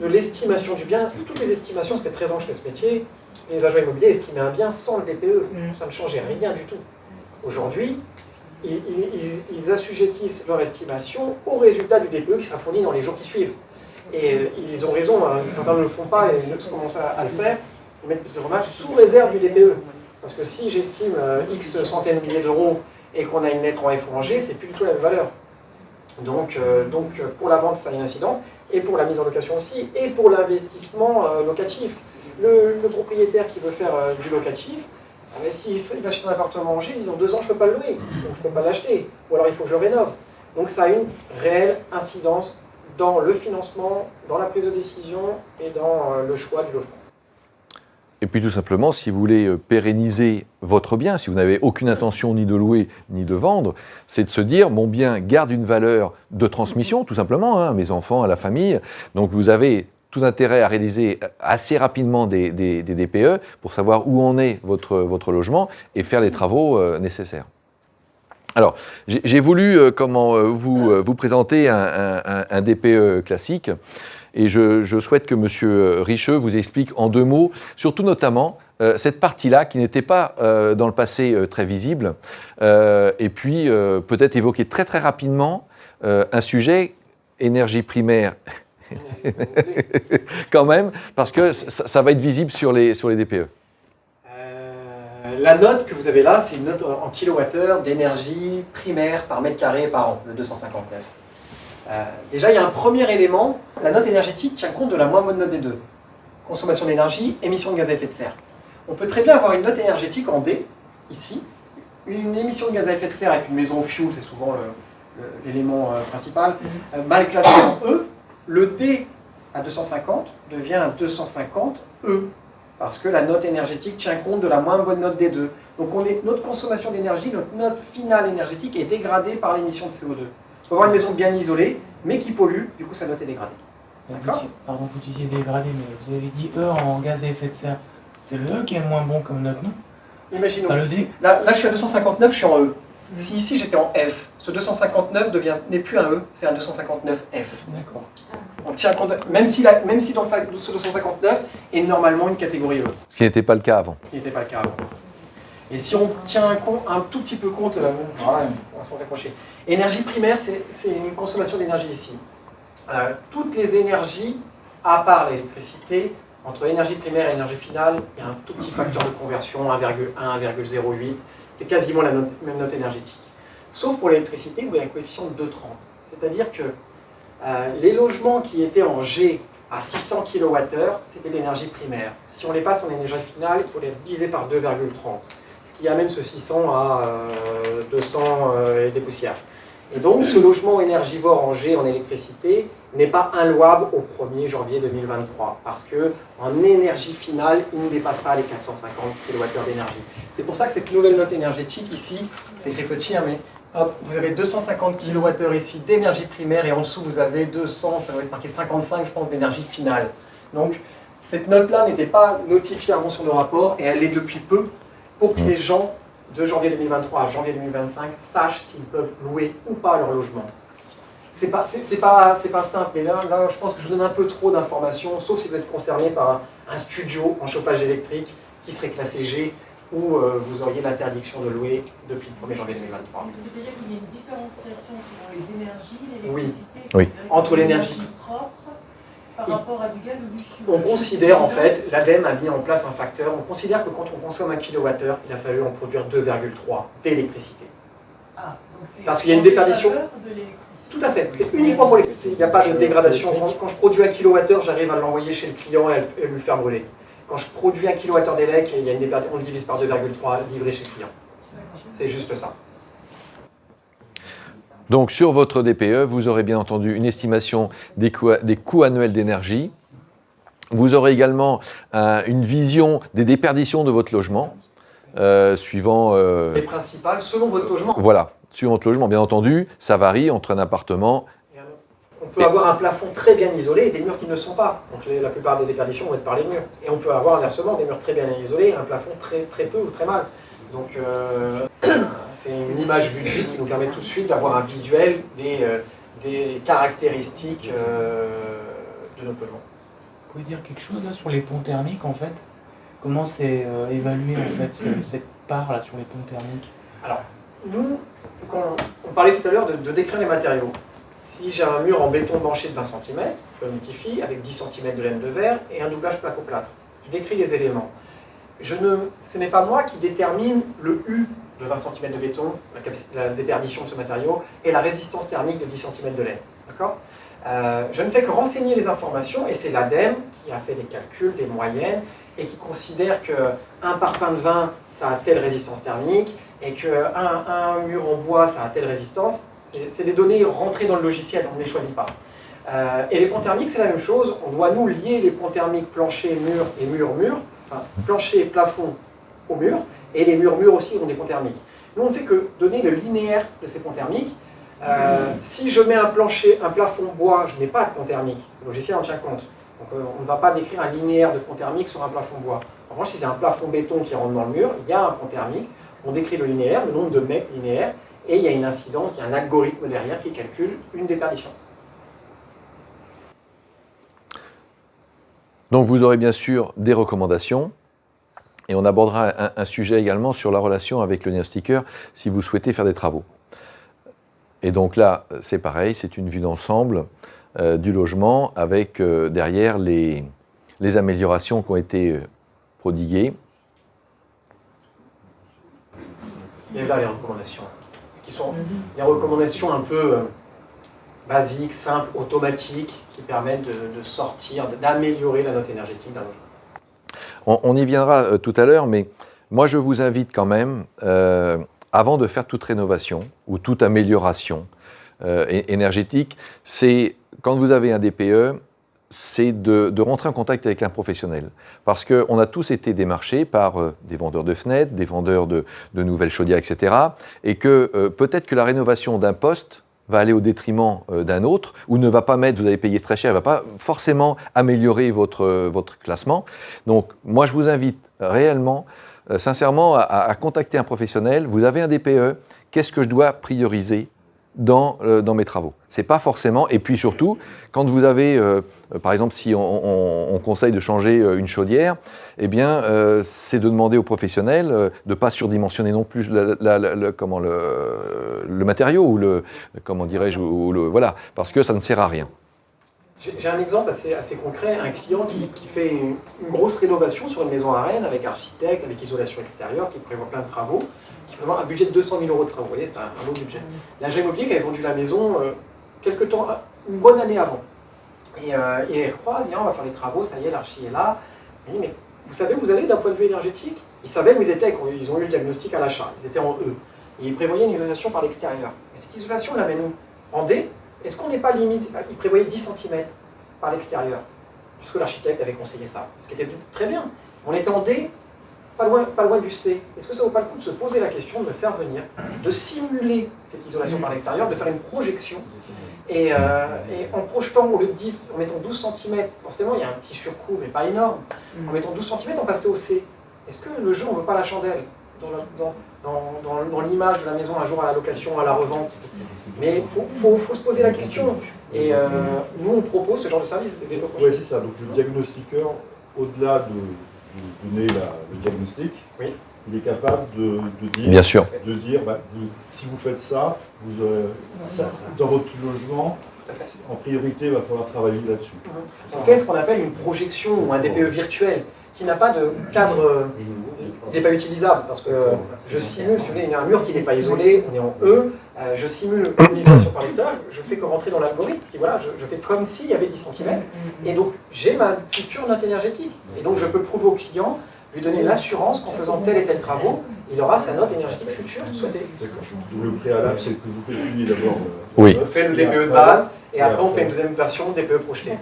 de l'estimation du bien. Toutes les estimations, ça fait 13 ans que je fais ce métier, les agents immobiliers estimaient un bien sans le DPE. Ça ne changeait rien du tout. Aujourd'hui, ils assujettissent leur estimation au résultat du DPE qui sera fourni dans les jours qui suivent. Et ils ont raison, hein, certains ne le font pas et commencent à le faire, ils mettent des dommages sous réserve du DPE. Parce que si j'estime X centaines de milliers d'euros et qu'on a une lettre en F ou en G, c'est plus du tout la même valeur. Donc pour la vente, ça a une incidence, et pour la mise en location aussi, et pour l'investissement locatif. Le propriétaire qui veut faire du locatif, s'il achète un appartement en G, il dit dans 2 ans je ne peux pas le louer, donc je ne peux pas l'acheter, ou alors il faut que je le rénove. Donc ça a une réelle incidence dans le financement, dans la prise de décision et dans le choix du logement. Et puis tout simplement, si vous voulez pérenniser votre bien, si vous n'avez aucune intention ni de louer ni de vendre, c'est de se dire, mon bien garde une valeur de transmission, tout simplement, hein, à mes enfants, à la famille. Donc vous avez tout intérêt à réaliser assez rapidement des DPE pour savoir où en est votre logement et faire les travaux nécessaires. Alors, j'ai voulu vous présenter un DPE classique. Et je souhaite que M. Richeux vous explique en 2 mots, surtout notamment cette partie-là qui n'était pas dans le passé très visible, et puis peut-être évoquer très très rapidement un sujet, énergie primaire, quand même, parce que ça va être visible sur les DPE. La note que vous avez là, c'est une note en kilowattheure d'énergie primaire par mètre carré par an, le 259. Déjà, il y a un premier élément, la note énergétique tient compte de la moins bonne note des deux. Consommation d'énergie, émission de gaz à effet de serre. On peut très bien avoir une note énergétique en D, ici, une émission de gaz à effet de serre avec une maison au fioul, c'est souvent l'élément principal, mal classé en E. Le D à 250 devient un 250E, parce que la note énergétique tient compte de la moins bonne note des deux. Donc notre consommation d'énergie, notre note finale énergétique est dégradée par l'émission de CO2. On peut avoir une maison bien isolée, mais qui pollue, du coup sa note est dégradée. D'accord ? Pardon, vous disiez dégradé, mais vous avez dit E en gaz à effet de serre. C'est le E qui est moins bon comme note, non ? Imaginons. Pas le D ? Là, je suis à 259, je suis en E. Si ici j'étais en F, ce 259 n'est plus un E, c'est un 259F. D'accord. On tient compte, même si dans ce 259 est normalement une catégorie E. Ce qui n'était pas le cas avant. Ce qui n'était pas le cas avant. Et si on tient un tout petit peu compte, voilà, on va s'en accrocher. Énergie primaire, c'est une consommation d'énergie ici. Toutes les énergies, à part l'électricité, Entre énergie primaire et énergie finale, il y a un tout petit facteur de conversion, 1,1, 1,08. C'est quasiment la même note énergétique. Sauf pour l'électricité où il y a un coefficient de 2,30. C'est-à-dire que les logements qui étaient en G à 600 kWh, c'était de l'énergie primaire. Si on les passe en énergie finale, il faut les diviser par 2,30. Ce qui amène ce 600 à 200 et des poussières. Et donc, ce logement énergivore en G en électricité n'est pas inlouable au 1er janvier 2023, parce qu'en énergie finale, il ne dépasse pas les 450 kWh d'énergie. C'est pour ça que cette nouvelle note énergétique ici, c'est écrit petit, hein, mais hop, vous avez 250 kWh ici d'énergie primaire, et en dessous vous avez 200, ça doit être marqué 55, je pense, d'énergie finale. Donc, cette note-là n'était pas notifiée avant sur le rapport, et elle l'est depuis peu, pour que les gens, de janvier 2023 à janvier 2025, sachent s'ils peuvent louer ou pas leur logement. C'est pas simple, mais là, je pense que je vous donne un peu trop d'informations, sauf si vous êtes concerné par un studio en chauffage électrique qui serait classé G, où vous auriez l'interdiction de louer depuis le 1er janvier 2023. C'est-à-dire qu'il y a une différenciation selon les énergies, l'électricité, oui. Entre l'énergie propre par rapport à du gaz ou du fioul. On considère, en fait, l'ADEME a mis en place un facteur, on considère que quand on consomme 1 kWh, il a fallu en produire 2,3 d'électricité. Ah, donc c'est parce qu'il y a une déperdition. de l'électricité. Tout à fait, c'est uniquement pour l'électricité, il n'y a pas de dégradation. Quand je produis 1 kWh, j'arrive à l'envoyer chez le client et lui faire brûler. Quand je produis 1 kWh d'élec, il y a une déperdition, on le divise par 2,3 livré chez le client. C'est juste ça. Donc sur votre DPE, vous aurez bien entendu une estimation des coûts annuels d'énergie. Vous aurez également une vision des déperditions de votre logement, suivant... Les principales, selon votre logement. Voilà, suivant votre logement. Bien entendu, ça varie entre un appartement... On peut avoir un plafond très bien isolé et des murs qui ne le sont pas. Donc la plupart des déperditions vont être par les murs. Et on peut avoir inversement des murs très bien isolés et un plafond très peu ou très mal. Donc c'est une image ludique qui nous permet tout de suite d'avoir un visuel des caractéristiques de notre logement. Vous pouvez dire quelque chose là sur les ponts thermiques en fait? Comment c'est évalué en fait cette part là sur les ponts thermiques? Alors, nous, on parlait tout à l'heure de décrire les matériaux. Si j'ai un mur en béton banché de 20 cm, je le notifie avec 10 cm de laine de verre et un doublage placo-plâtre. Je décris les éléments. Ce n'est pas moi qui détermine le U de 20 cm de béton, la déperdition de ce matériau, et la résistance thermique de 10 cm de laine. D'accord ? Je ne fais que renseigner les informations, et c'est l'ADEME qui a fait des calculs, des moyennes, et qui considère qu'un parpaing de vin, ça a telle résistance thermique, et qu'un mur en bois, ça a telle résistance. C'est des données rentrées dans le logiciel, on ne les choisit pas. Et les ponts thermiques, c'est la même chose. On doit, nous, lier les ponts thermiques plancher-mur et mur-mur, enfin, plancher et plafond au mur, et les murs-murs aussi ont des ponts thermiques. Nous, on ne fait que donner le linéaire de ces ponts thermiques. Si je mets un plafond bois, je n'ai pas de pont thermique. Le logiciel en tient compte. Donc, on ne va pas décrire un linéaire de pont thermique sur un plafond bois. En revanche, si c'est un plafond béton qui rentre dans le mur, il y a un pont thermique. On décrit le linéaire, le nombre de mètres linéaires, et il y a une incidence, il y a un algorithme derrière qui calcule une déperdition. Donc vous aurez bien sûr des recommandations, et on abordera un sujet également sur la relation avec le NeoSticker si vous souhaitez faire des travaux. Et donc là, c'est pareil, c'est une vue d'ensemble du logement avec derrière les améliorations qui ont été prodiguées. Et là, les recommandations, qui sont des recommandations un peu basiques, simples, automatiques, qui permettent de sortir, d'améliorer la note énergétique d'un logement. On y viendra tout à l'heure, mais moi je vous invite quand même, avant de faire toute rénovation ou toute amélioration énergétique, c'est quand vous avez un DPE, c'est de rentrer en contact avec un professionnel. Parce qu'on a tous été démarchés par des vendeurs de fenêtres, des vendeurs de nouvelles chaudières, etc. Et que peut-être que la rénovation d'un poste va aller au détriment d'un autre, ou ne va pas mettre, vous avez payé très cher, ne va pas forcément améliorer votre classement. Donc moi je vous invite réellement, sincèrement, à contacter un professionnel. Vous avez un DPE, qu'est-ce que je dois prioriser dans mes travaux? C'est pas forcément, et puis surtout, quand vous avez, par exemple, si on conseille de changer une chaudière, eh bien, c'est de demander au professionnel de ne pas surdimensionner non plus le matériau, ou comment dirais-je, voilà, parce que ça ne sert à rien. J'ai un exemple assez concret, un client qui fait une grosse rénovation sur une maison à Rennes avec architecte, avec isolation extérieure, qui prévoit plein de travaux, qui prévoit un budget de 200 000 € de travaux. Vous voyez, c'est un beau budget. L'agent immobilier qui avait vendu la maison quelques temps, une bonne année avant. Et il recroise, il dit, on va faire les travaux, ça y est, l'archi est là. Il dit, mais vous savez où vous allez d'un point de vue énergétique? Ils savaient où ils étaient quand ils ont eu le diagnostic à l'achat. Ils étaient en E. Et ils prévoyaient une isolation par l'extérieur. Et cette isolation, on l'amène où? En D. Est-ce qu'on n'est pas limite? Ils prévoyaient 10 cm par l'extérieur. Parce que l'architecte avait conseillé ça. Ce qui était très bien. On était en D, pas loin du C. Est-ce que ça ne vaut pas le coup de se poser la question, de le faire venir, de simuler cette isolation par l'extérieur, de faire une projection? Et en projetant au lieu de 10, en mettant 12 cm, forcément il y a un petit surcoût, mais pas énorme. En mettant 12 cm, on passait au C. Est-ce que le jeu, on ne veut pas la chandelle dans l'image de la maison, un jour à la location, à la revente? Mais il faut se poser la question. Et nous, on propose ce genre de service. Oui, c'est ça. Donc le diagnostiqueur, au-delà de donner le diagnostic, oui, il est capable de dire, Bien sûr. Si vous faites ça, vous aurez ça dans votre logement. En priorité, il va falloir travailler là-dessus. On fait ce qu'on appelle une projection ou un DPE virtuel qui n'a pas de cadre, n'est pas utilisable parce que je simule, si vous voulez, il y a un mur qui n'est pas isolé, on est en E, je simule une isolation par l'extérieur, je fais que rentrer dans l'algorithme, puis voilà, je fais comme s'il y avait 10 cm, et donc j'ai ma future note énergétique. Et donc je peux prouver au client, lui donner l'assurance qu'en faisant tel et tel travaux, il aura sa note énergétique future souhaitée. D'accord. Donc le préalable, c'est que vous pécuniez d'abord. Oui. On fait le DPE de base, et après on fait une deuxième version, DPE projeté.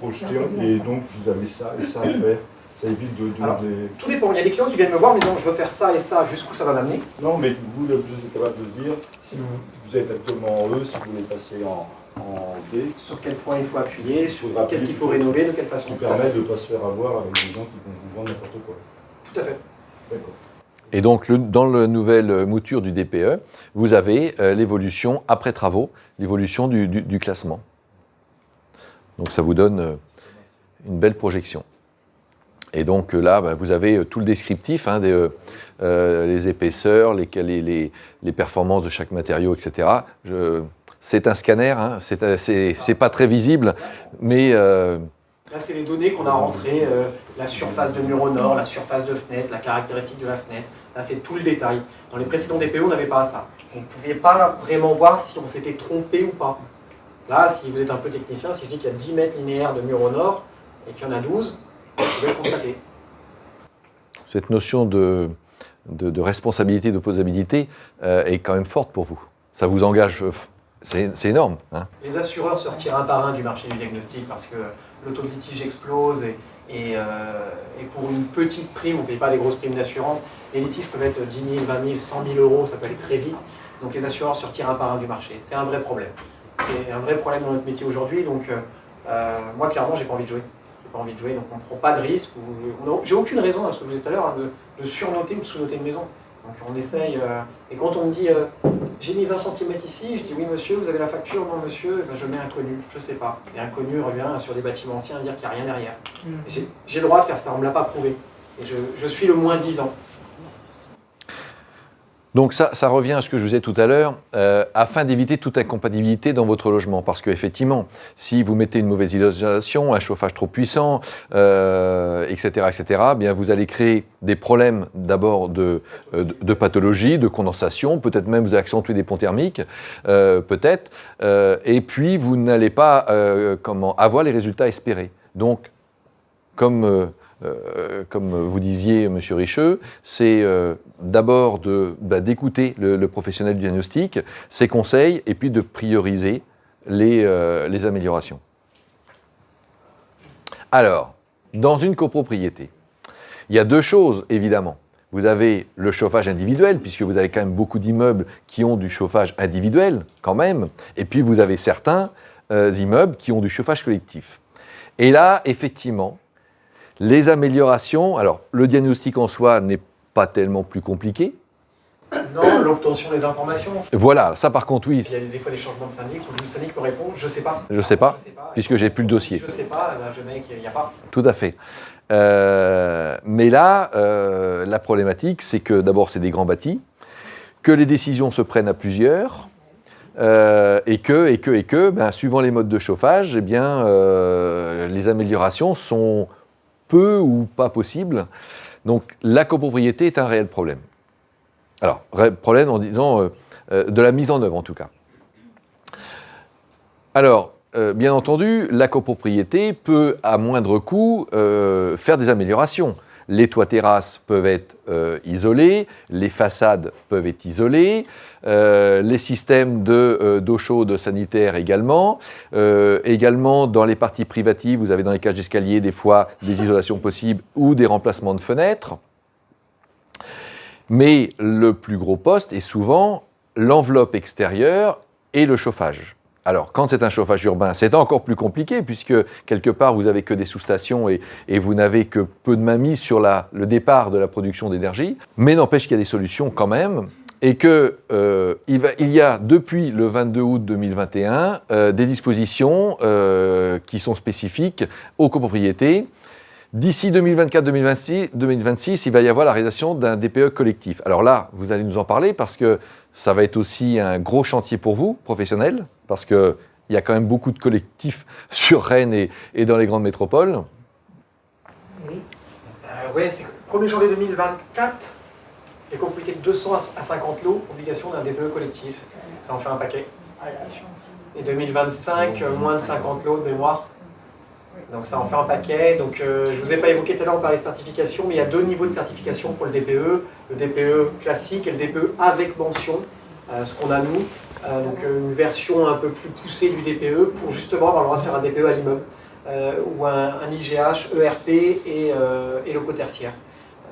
Projeté, et donc vous avez ça et ça à faire. Ça évite de... Alors, tout dépend. Il y a des clients qui viennent me voir, mais disant je veux faire ça et ça, jusqu'où ça va m'amener? Non, mais vous êtes capable de dire, si vous êtes actuellement en E, si vous voulez passer en D, sur quel point il faut appuyer, sur qu'est-ce qu'il faut rénover, de quelle façon. qui permet de ne pas se faire avoir avec des gens qui vont vous vendre n'importe quoi. Tout à fait. D'accord. Et donc, dans la nouvelle mouture du DPE, vous avez l'évolution après travaux, l'évolution du classement. Donc, ça vous donne une belle projection. Et donc là, vous avez tout le descriptif, les épaisseurs, les performances de chaque matériau, etc. C'est un scanner, c'est pas très visible, mais... Là, c'est les données qu'on a rentrées, la surface de mur au nord, la surface de fenêtre, la caractéristique de la fenêtre. Là, c'est tout le détail. Dans les précédents DPE, on n'avait pas ça. On ne pouvait pas vraiment voir si on s'était trompé ou pas. Là, si vous êtes un peu technicien, si je dis qu'il y a 10 mètres linéaires de mur au nord et qu'il y en a 12, vous pouvez le constater. Cette notion de responsabilité, d'opposabilité est quand même forte pour vous. Ça vous engage, c'est énorme. Hein. Les assureurs se retirent un par un du marché du diagnostic parce que le taux de litige explose et pour une petite prime, on ne paye pas des grosses primes d'assurance. Les litiges peuvent être 10 000, 20 000, 100 000 euros, ça peut aller très vite. Donc les assureurs se retirent un par un du marché. C'est un vrai problème. C'est un vrai problème dans notre métier aujourd'hui. Donc moi, clairement, j'ai pas envie de jouer. Pas envie de jouer, donc on ne prend pas de risque. J'ai aucune raison, à ce que je vous disais tout à l'heure, de surnoter ou de sous-noter une maison. Donc on essaye, et quand on me dit j'ai mis 20 cm ici, je dis oui monsieur, vous avez la facture? Non monsieur, je mets inconnu, je ne sais pas. Et inconnu revient sur des bâtiments anciens à dire qu'il n'y a rien derrière. J'ai le droit de faire ça, on ne me l'a pas prouvé. Et je suis le moins 10 ans. Donc ça revient à ce que je vous disais tout à l'heure, afin d'éviter toute incompatibilité dans votre logement. Parce qu'effectivement, si vous mettez une mauvaise isolation, un chauffage trop puissant, etc., bien vous allez créer des problèmes d'abord de pathologie, de condensation, peut-être même vous allez accentuer des ponts thermiques, peut-être, et puis vous n'allez pas avoir les résultats espérés. Donc, comme vous disiez, M. Richeux, c'est d'abord d'écouter le professionnel du diagnostic, ses conseils, et puis de prioriser les améliorations. Alors, dans une copropriété, il y a deux choses, évidemment. Vous avez le chauffage individuel, puisque vous avez quand même beaucoup d'immeubles qui ont du chauffage individuel, quand même, et puis vous avez certains immeubles qui ont du chauffage collectif. Et là, effectivement, les améliorations, alors le diagnostic en soi n'est pas tellement plus compliqué. Non, l'obtention des informations. Voilà, ça par contre oui. Il y a des fois des changements de syndic où le syndic me répond je ne sais pas. Je ne sais pas, puisque j'ai plus le dossier. Je ne sais pas, là, je mets qu'il n'y a pas. Tout à fait. Mais là, la problématique, c'est que d'abord c'est des grands bâtis, que les décisions se prennent à plusieurs, et que, ben, suivant les modes de chauffage, eh bien, les améliorations sont peu ou pas possibles. Donc la copropriété est un réel problème. Alors, problème en disant de la mise en œuvre en tout cas. Alors, bien entendu, la copropriété peut à moindre coût faire des améliorations. Les toits terrasses peuvent être isolés, les façades peuvent être isolées, les systèmes d'eau chaude sanitaire également. Également, dans les parties privatives, vous avez dans les cages d'escalier des fois des isolations possibles ou des remplacements de fenêtres. Mais le plus gros poste est souvent l'enveloppe extérieure et le chauffage. Alors, quand c'est un chauffage urbain, c'est encore plus compliqué, puisque quelque part, vous n'avez que des sous-stations et vous n'avez que peu de mainmise sur le départ de la production d'énergie. Mais n'empêche qu'il y a des solutions quand même, et qu'il y a, depuis le 22 août 2021, des dispositions qui sont spécifiques aux copropriétés. D'ici 2024-2026, il va y avoir la réalisation d'un DPE collectif. Alors là, vous allez nous en parler parce que ça va être aussi un gros chantier pour vous, professionnels, parce qu'il y a quand même beaucoup de collectifs sur Rennes et dans les grandes métropoles. Oui, c'est 1er janvier 2024, les copropriétés de 200 à 50 lots, obligation d'un DPE collectif. Ça en fait un paquet. Et 2025, moins de 50 lots de mémoire. Donc ça en fait un paquet. Donc je ne vous ai pas évoqué tout à l'heure, on parlait de certification, mais il y a 2 niveaux de certification pour le DPE. Le DPE classique et le DPE avec mention, ce qu'on a nous. Donc une version un peu plus poussée du DPE pour justement avoir le droit de faire un DPE à l'immeuble ou un IGH, ERP et locaux tertiaires.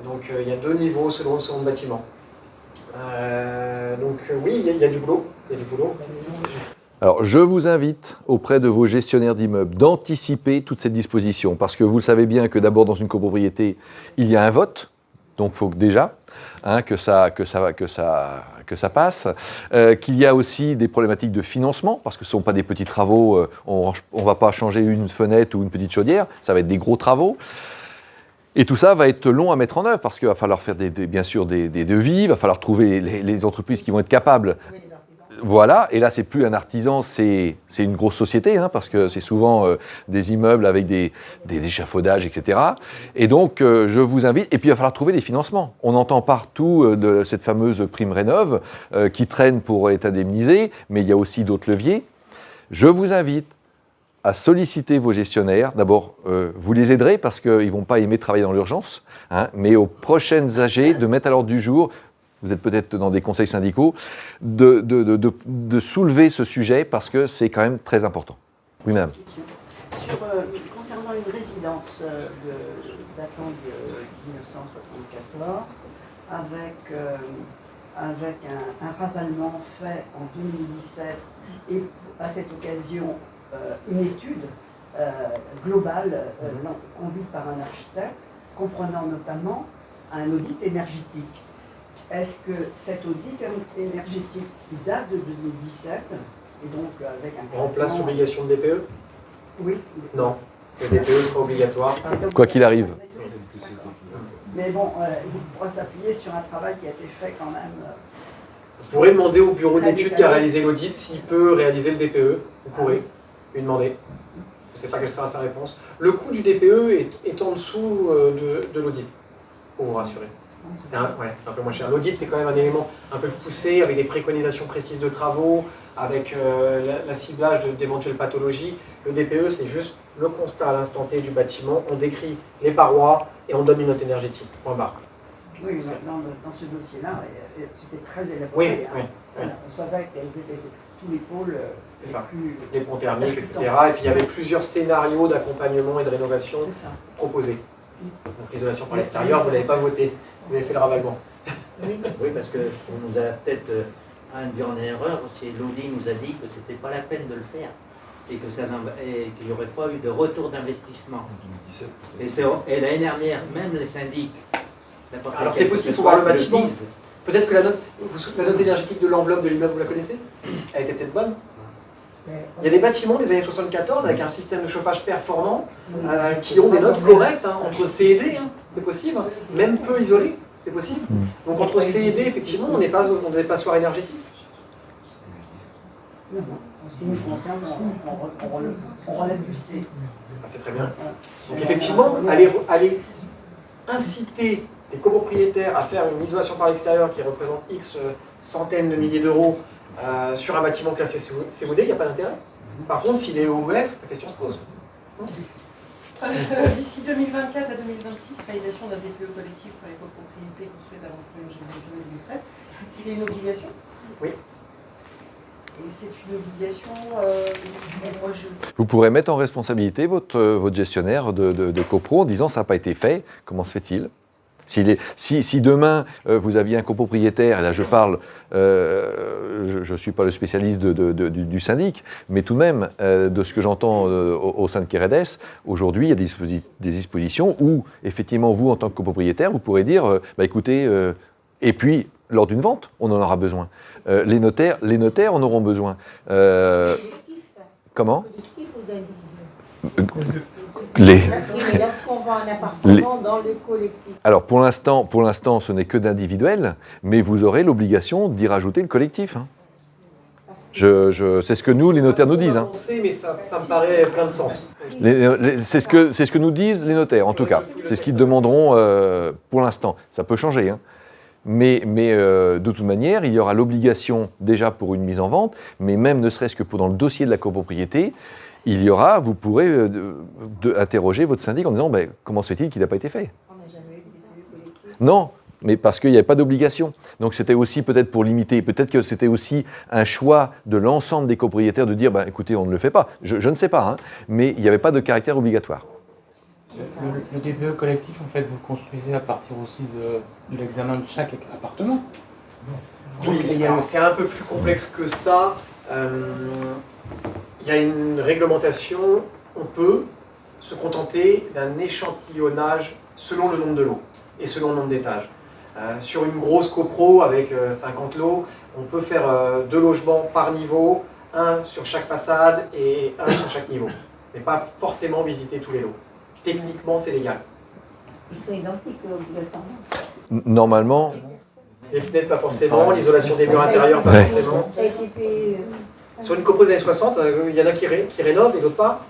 Donc il y a 2 niveaux selon le bâtiment. Donc oui, il y a du boulot. Alors, je vous invite auprès de vos gestionnaires d'immeubles d'anticiper toutes ces dispositions, parce que vous le savez bien que d'abord dans une copropriété, il y a un vote, donc il faut déjà que ça passe, qu'il y a aussi des problématiques de financement, parce que ce ne sont pas des petits travaux, on ne va pas changer une fenêtre ou une petite chaudière, ça va être des gros travaux. Et tout ça va être long à mettre en œuvre, parce qu'il va falloir faire bien sûr des devis, il va falloir trouver les entreprises qui vont être capables. Voilà, et là c'est plus un artisan, c'est une grosse société, parce que c'est souvent des immeubles avec des échafaudages, etc. Et donc je vous invite, et puis il va falloir trouver des financements. On entend partout de cette fameuse prime Rénov' qui traîne pour être indemnisée, mais il y a aussi d'autres leviers. Je vous invite à solliciter vos gestionnaires. D'abord, vous les aiderez parce qu'ils ne vont pas aimer travailler dans l'urgence, mais aux prochaines AG de mettre à l'ordre du jour. Vous êtes peut-être dans des conseils syndicaux, de soulever ce sujet parce que c'est quand même très important. Oui, madame. Concernant une résidence datant de 1974, avec un ravalement fait en 2017 et à cette occasion une étude globale conduite par un architecte, comprenant notamment un audit énergétique. Est-ce que cet audit énergétique qui date de 2017, et donc avec un... Remplace l'obligation de DPE? Oui. Non, le DPE sera obligatoire. Quoi qu'il arrive. Mais bon, vous pourrez s'appuyer sur un travail qui a été fait quand même... Vous pourrez demander au bureau d'études qui a réalisé l'audit s'il peut réaliser le DPE. Vous pourrez lui demander. Je ne sais pas quelle sera sa réponse. Le coût du DPE est en dessous de l'audit, pour vous rassurer. C'est un peu moins cher. L'audit, c'est quand même un élément un peu plus poussé, avec des préconisations précises de travaux, avec la ciblage d'éventuelles pathologies. Le DPE, c'est juste le constat à l'instant T du bâtiment. On décrit les parois et on donne une note énergétique. Point barre. Oui, dans ce dossier-là, c'était très élaboré. Oui, hein. oui. Voilà, on savait quels étaient tous les pôles. C'est ça. Les ponts thermiques, etc. Et puis il y avait plusieurs scénarios d'accompagnement et de rénovation proposés. Donc l'isolation par l'extérieur, vous ne l'avez pas voté. Vous avez fait le ravalement. Oui, parce qu'on nous a peut-être induit en erreur. L'Audi nous a dit que ce n'était pas la peine de le faire et qu'il n'y aurait pas eu de retour d'investissement. Et l'année dernière, même les syndics... Alors c'est possible pour voir le bâtiment. Peut-être que la note énergétique de l'enveloppe de l'immeuble, vous la connaissez? Elle était peut-être bonne. Il y a des bâtiments des années 74 avec un système de chauffage performant qui ont des notes correctes, entre C et D, c'est possible, même peu isolé, c'est possible. Donc entre C et D, effectivement, on n'est pas sur énergétique. Non, non. En ce qui nous concerne, on relève du C. Ah, c'est très bien. Donc effectivement, aller inciter les copropriétaires à faire une isolation par l'extérieur qui représente X centaines de milliers d'euros sur un bâtiment classé COD, il n'y a pas d'intérêt. Par contre, s'il est OEF, la question se pose. D'ici 2024 à 2026, réalisation d'un DPE collectif pour les copropriétés construites avant le 1er janvier 2013. C'est une obligation? Oui. Et c'est une obligation, moi je... Vous pourrez mettre en responsabilité votre gestionnaire de copro en disant ça n'a pas été fait, comment se fait-il ? Si demain vous aviez un copropriétaire, et là je parle, je ne suis pas le spécialiste du syndic, mais tout de même, de ce que j'entends au sein de Keredes, aujourd'hui il y a des dispositions où effectivement vous en tant que copropriétaire, vous pourrez dire, bah, écoutez, et puis lors d'une vente, on en aura besoin. Les notaires en auront besoin. Comment ? Mais lorsqu'on vend un appartement dans le collectif. Alors pour l'instant, ce n'est que d'individuel, mais vous aurez l'obligation d'y rajouter le collectif. Hein. C'est ce que nous, les notaires, nous disent. Hein. Mais ça me paraît plein de sens. C'est ce que nous disent les notaires, en tout cas. C'est ce qu'ils demanderont pour l'instant. Ça peut changer. Hein. Mais de toute manière, il y aura l'obligation déjà pour une mise en vente, mais même ne serait-ce que dans le dossier de la copropriété, vous pourrez interroger votre syndic en disant comment se fait-il qu'il n'a pas été fait ? On n'a jamais eu de DPE collectif. Non, mais parce qu'il n'y avait pas d'obligation. Donc c'était aussi peut-être pour limiter, peut-être que c'était aussi un choix de l'ensemble des copropriétaires de dire écoutez, on ne le fait pas. Je ne sais pas, hein, mais il n'y avait pas de caractère obligatoire. Le DPE collectif, en fait, vous construisez à partir aussi de l'examen de chaque appartement. Oui, c'est un peu plus complexe que ça. Il y a une réglementation, on peut se contenter d'un échantillonnage selon le nombre de lots et selon le nombre d'étages. Sur une grosse copro avec 50 lots, on peut faire 2 logements par niveau, un sur chaque façade et un sur chaque niveau. Mais pas forcément visiter tous les lots. Techniquement, c'est légal. Ils sont identiques obligatoirement. Normalement, Les fenêtres, pas forcément. L'isolation des murs intérieurs, pas forcément. Ça a été fait, Sur une copro des années 60, il y en a qui rénovent et d'autres pas.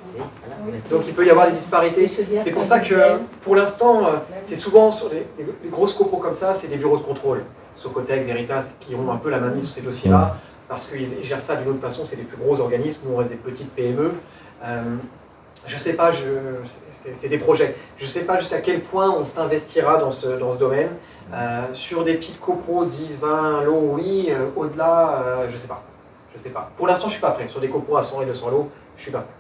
Donc il peut y avoir des disparités. C'est pour ça que, pour l'instant, c'est souvent sur les grosses copros comme ça, c'est des bureaux de contrôle. Socotec, Veritas, qui ont un peu la main mise sur ces dossiers-là, parce qu'ils gèrent ça d'une autre façon, c'est des plus gros organismes, nous on reste des petites PME. Je ne sais pas, c'est des projets. Je ne sais pas jusqu'à quel point on s'investira dans ce domaine. Sur des petites copros, 10, 20 lots, oui. Au-delà, je ne sais pas. Pour l'instant, je ne suis pas prêt. Sur des copros à 100 et 200 lots, je ne suis pas prêt.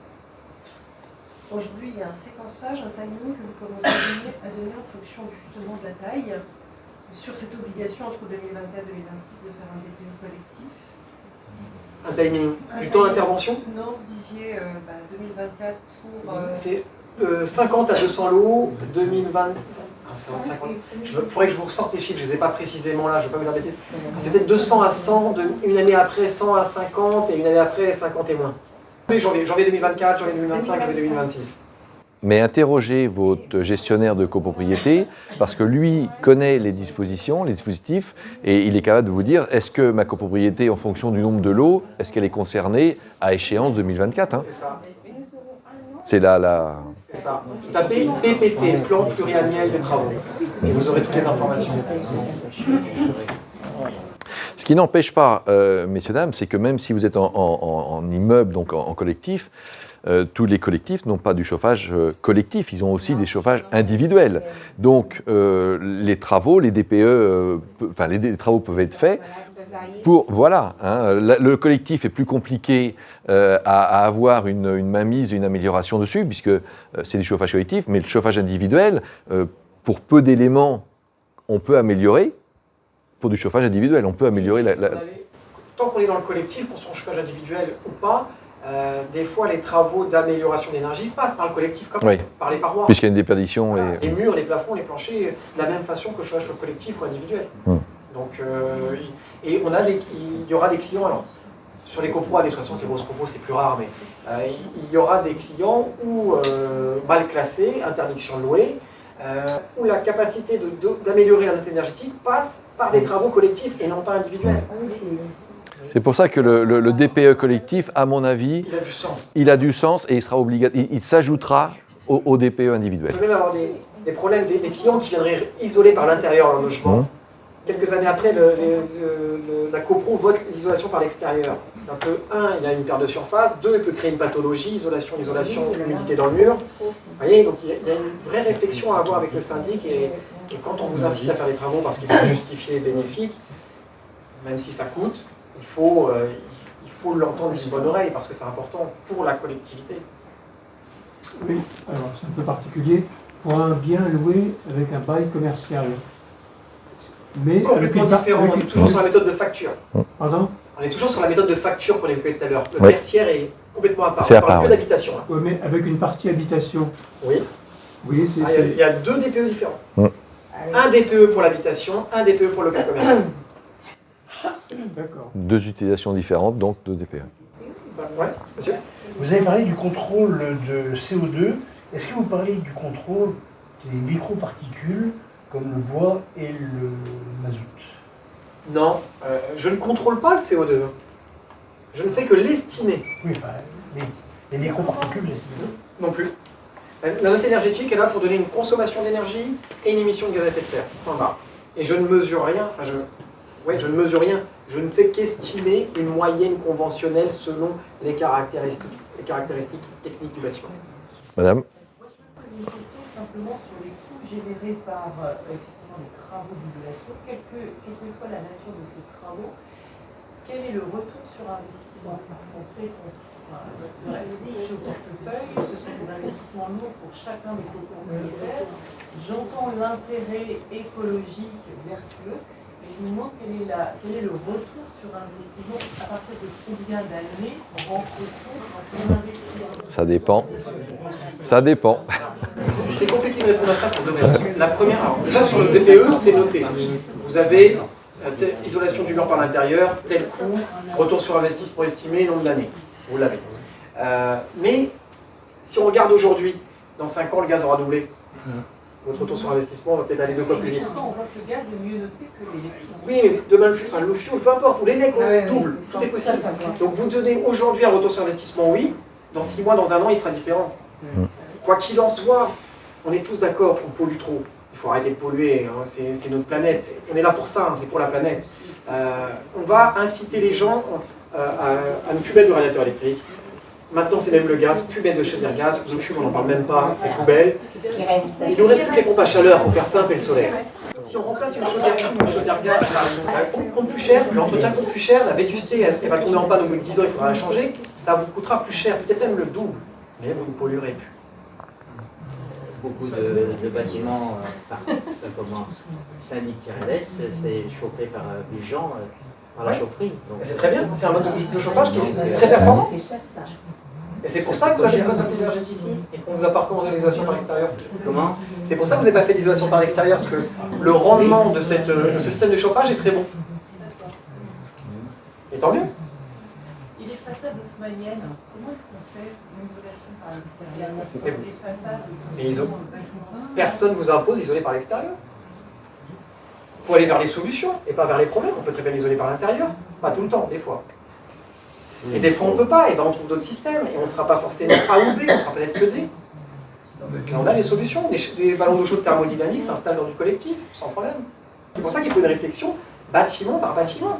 Aujourd'hui, il y a un séquençage, un timing que vous commencez à donner en fonction justement de la taille, sur cette obligation entre 2024 et 2026 de faire un DPE collectif. Un timing. Du temps d'intervention ? Non, vous disiez 2024 pour... C'est 50 à 200 lots, 2020... Il faudrait que je vous ressorte les chiffres, je ne les ai pas précisément là, je ne vais pas vous dire de bêtises. C'est peut-être 200 à 100, une année après 100 à 50 et une année après 50 et moins. Janvier 2024, janvier 2025, janvier 2026. mais interrogez votre gestionnaire de copropriété parce que lui connaît les dispositions, les dispositifs, et il est capable de vous dire est-ce que ma copropriété, en fonction du nombre de lots, est-ce qu'elle est concernée à échéance 2024 hein. C'est ça. C'est la... C'est ça. Tapez PPT, plan pluriannuel de travaux. Et vous aurez toutes les informations. Ce qui n'empêche pas, messieurs, dames, c'est que même si vous êtes en immeuble, donc en collectif, tous les collectifs n'ont pas du chauffage collectif, ils ont aussi des chauffages individuels. Donc les travaux, les DPE, les travaux peuvent être faits pour, voilà, hein, le collectif est plus compliqué à avoir une mainmise, une amélioration dessus, puisque c'est du chauffage collectif, mais le chauffage individuel, pour peu d'éléments, on peut améliorer. Pour du chauffage individuel, on peut améliorer Tant qu'on est dans le collectif, qu'on soit en chauffage individuel ou pas, des fois les travaux d'amélioration d'énergie passent par le collectif, comme par les parois. Puisqu'il y a une déperdition. Voilà, les murs, les plafonds, les planchers, de la même façon que le chauffage collectif ou individuel. Donc, et il y aura des clients, alors, sur les copros années 60, les grosses copros c'est plus rare, mais il y aura des clients où, mal classés, interdiction de louer, où la capacité d'améliorer la note énergétique passe par des travaux collectifs et non pas individuels. C'est pour ça que le DPE collectif, à mon avis, Il a du sens. il a du sens et il sera il s'ajoutera au DPE individuel. On peut même avoir des problèmes, des clients qui viendraient isoler par l'intérieur leur logement. Quelques années après, la copro vote l'isolation par l'extérieur. C'est un peu, il y a une perte de surface, il peut créer une pathologie, isolation, humidité dans le mur. Vous voyez, donc il y a une vraie réflexion à avoir avec le syndic et quand on vous incite à faire des travaux parce qu'ils sont justifiés et bénéfiques, même si ça coûte, il faut l'entendre d'une bonne oreille parce que c'est important pour la collectivité. Oui, alors c'est un peu particulier. Pour un bien loué avec un bail commercial. Mais Complètement différent, on est toujours sur la méthode de facture. Pardon? On est toujours sur la méthode de facture qu'on évoquait tout à l'heure. Le Oui. tertiaire est complètement à part. C'est à On parle part, que oui. d'habitation. Là. Oui, mais avec une partie habitation. Oui. Oui, Il y a deux DPE différents. Mm. Un DPE pour l'habitation, un DPE pour le local commercial. D'accord. Deux utilisations différentes, donc deux DPE. Ouais, monsieur. Vous avez parlé du contrôle de CO2. Est-ce que vous parlez du contrôle des microparticules comme le bois et le mazout? Non, je ne contrôle pas le CO2. Je ne fais que l'estimer. Oui, les microparticules, Non plus. La note énergétique est là pour donner une consommation d'énergie et une émission de gaz à effet de serre. Point barre. Et je ne mesure rien. Je ne mesure rien. Je ne fais qu'estimer une moyenne conventionnelle selon les caractéristiques techniques du bâtiment. Madame? Moi, je peux poser une question simplement sur les coûts générés par effectivement les travaux d'isolation, quelle que soit la nature de ces travaux. Quel est le retour sur investissement? Parce qu'on sait qu'on touche au portefeuille, ce sont des investissements lourds pour chacun des copropriétaires. J'entends l'intérêt écologique vertueux, mais je me demande quel est le retour sur investissement, à partir de combien d'années on rentre compte dans son investissement? Ça dépend. Ça dépend. C'est compliqué de répondre à ça pour deux raisons. La première, alors, déjà sur le DPE, c'est noté. Vous avez isolation du mur par l'intérieur, tel coût, retour sur investissement estimé, nombre d'années. Vous l'avez. Mais si on regarde aujourd'hui, dans 5 ans, le gaz aura doublé. Votre retour sur investissement va peut-être aller 2 fois plus vite. Pourtant, on voit que le gaz est mieux noté que l'électrique. Oui, mais demain le fioul, peu importe, ou les legs, double, tout est possible. Donc vous donnez aujourd'hui un retour sur investissement, oui. Dans 6 mois, dans 1 an, il sera différent. Quoi qu'il en soit, on est tous d'accord, on pollue trop. Il faut arrêter de polluer, hein, c'est notre planète. On est là pour ça, hein, c'est pour la planète. On va inciter les gens à ne plus mettre de radiateur électrique. Maintenant, c'est même le gaz, plus mettre de chaudière gaz. Le fume, on n'en parle même pas, c'est poubelle. Il nous reste plus que les pompes à chaleur, pour faire simple, et le solaire. Si on remplace une chaudière fume par une chaudière gaz, elle coûte plus cher, l'entretien coûte plus cher, la vétusté, elle va tomber en panne au bout de 10 ans, il faudra la changer. Ça vous coûtera plus cher, peut-être même le double, mais vous ne polluerez plus. Beaucoup de bâtiments Saint-Nic-Kirélès, c'est chauffé par des gens, par la chaufferie. C'est très bien, c'est un mode de chauffage qui est très performant. Et c'est pour ça que vous avez une bonne note énergétique et qu'on ne vous a pas recommandé l'isolation par l'extérieur. Comment? C'est pour ça que vous n'avez pas fait d'isolation par l'extérieur, parce que le rendement de ce système de chauffage est très bon. Et tant mieux. Et les façades haussmanniennes, comment est-ce qu'on fait une isolation par l'extérieur? Les façades, Personne ne vous impose d'isoler par l'extérieur. Il faut aller vers les solutions et pas vers les problèmes. On peut très bien l'isoler par l'intérieur, pas tout le temps, des fois. Et des fois on ne peut pas, et ben on trouve d'autres systèmes, et on ne sera pas forcément A ou B, on sera peut-être que D. Mais on a les solutions, des ballons d'eau chaude thermodynamiques s'installent dans du collectif, sans problème. C'est pour ça qu'il faut une réflexion bâtiment par bâtiment.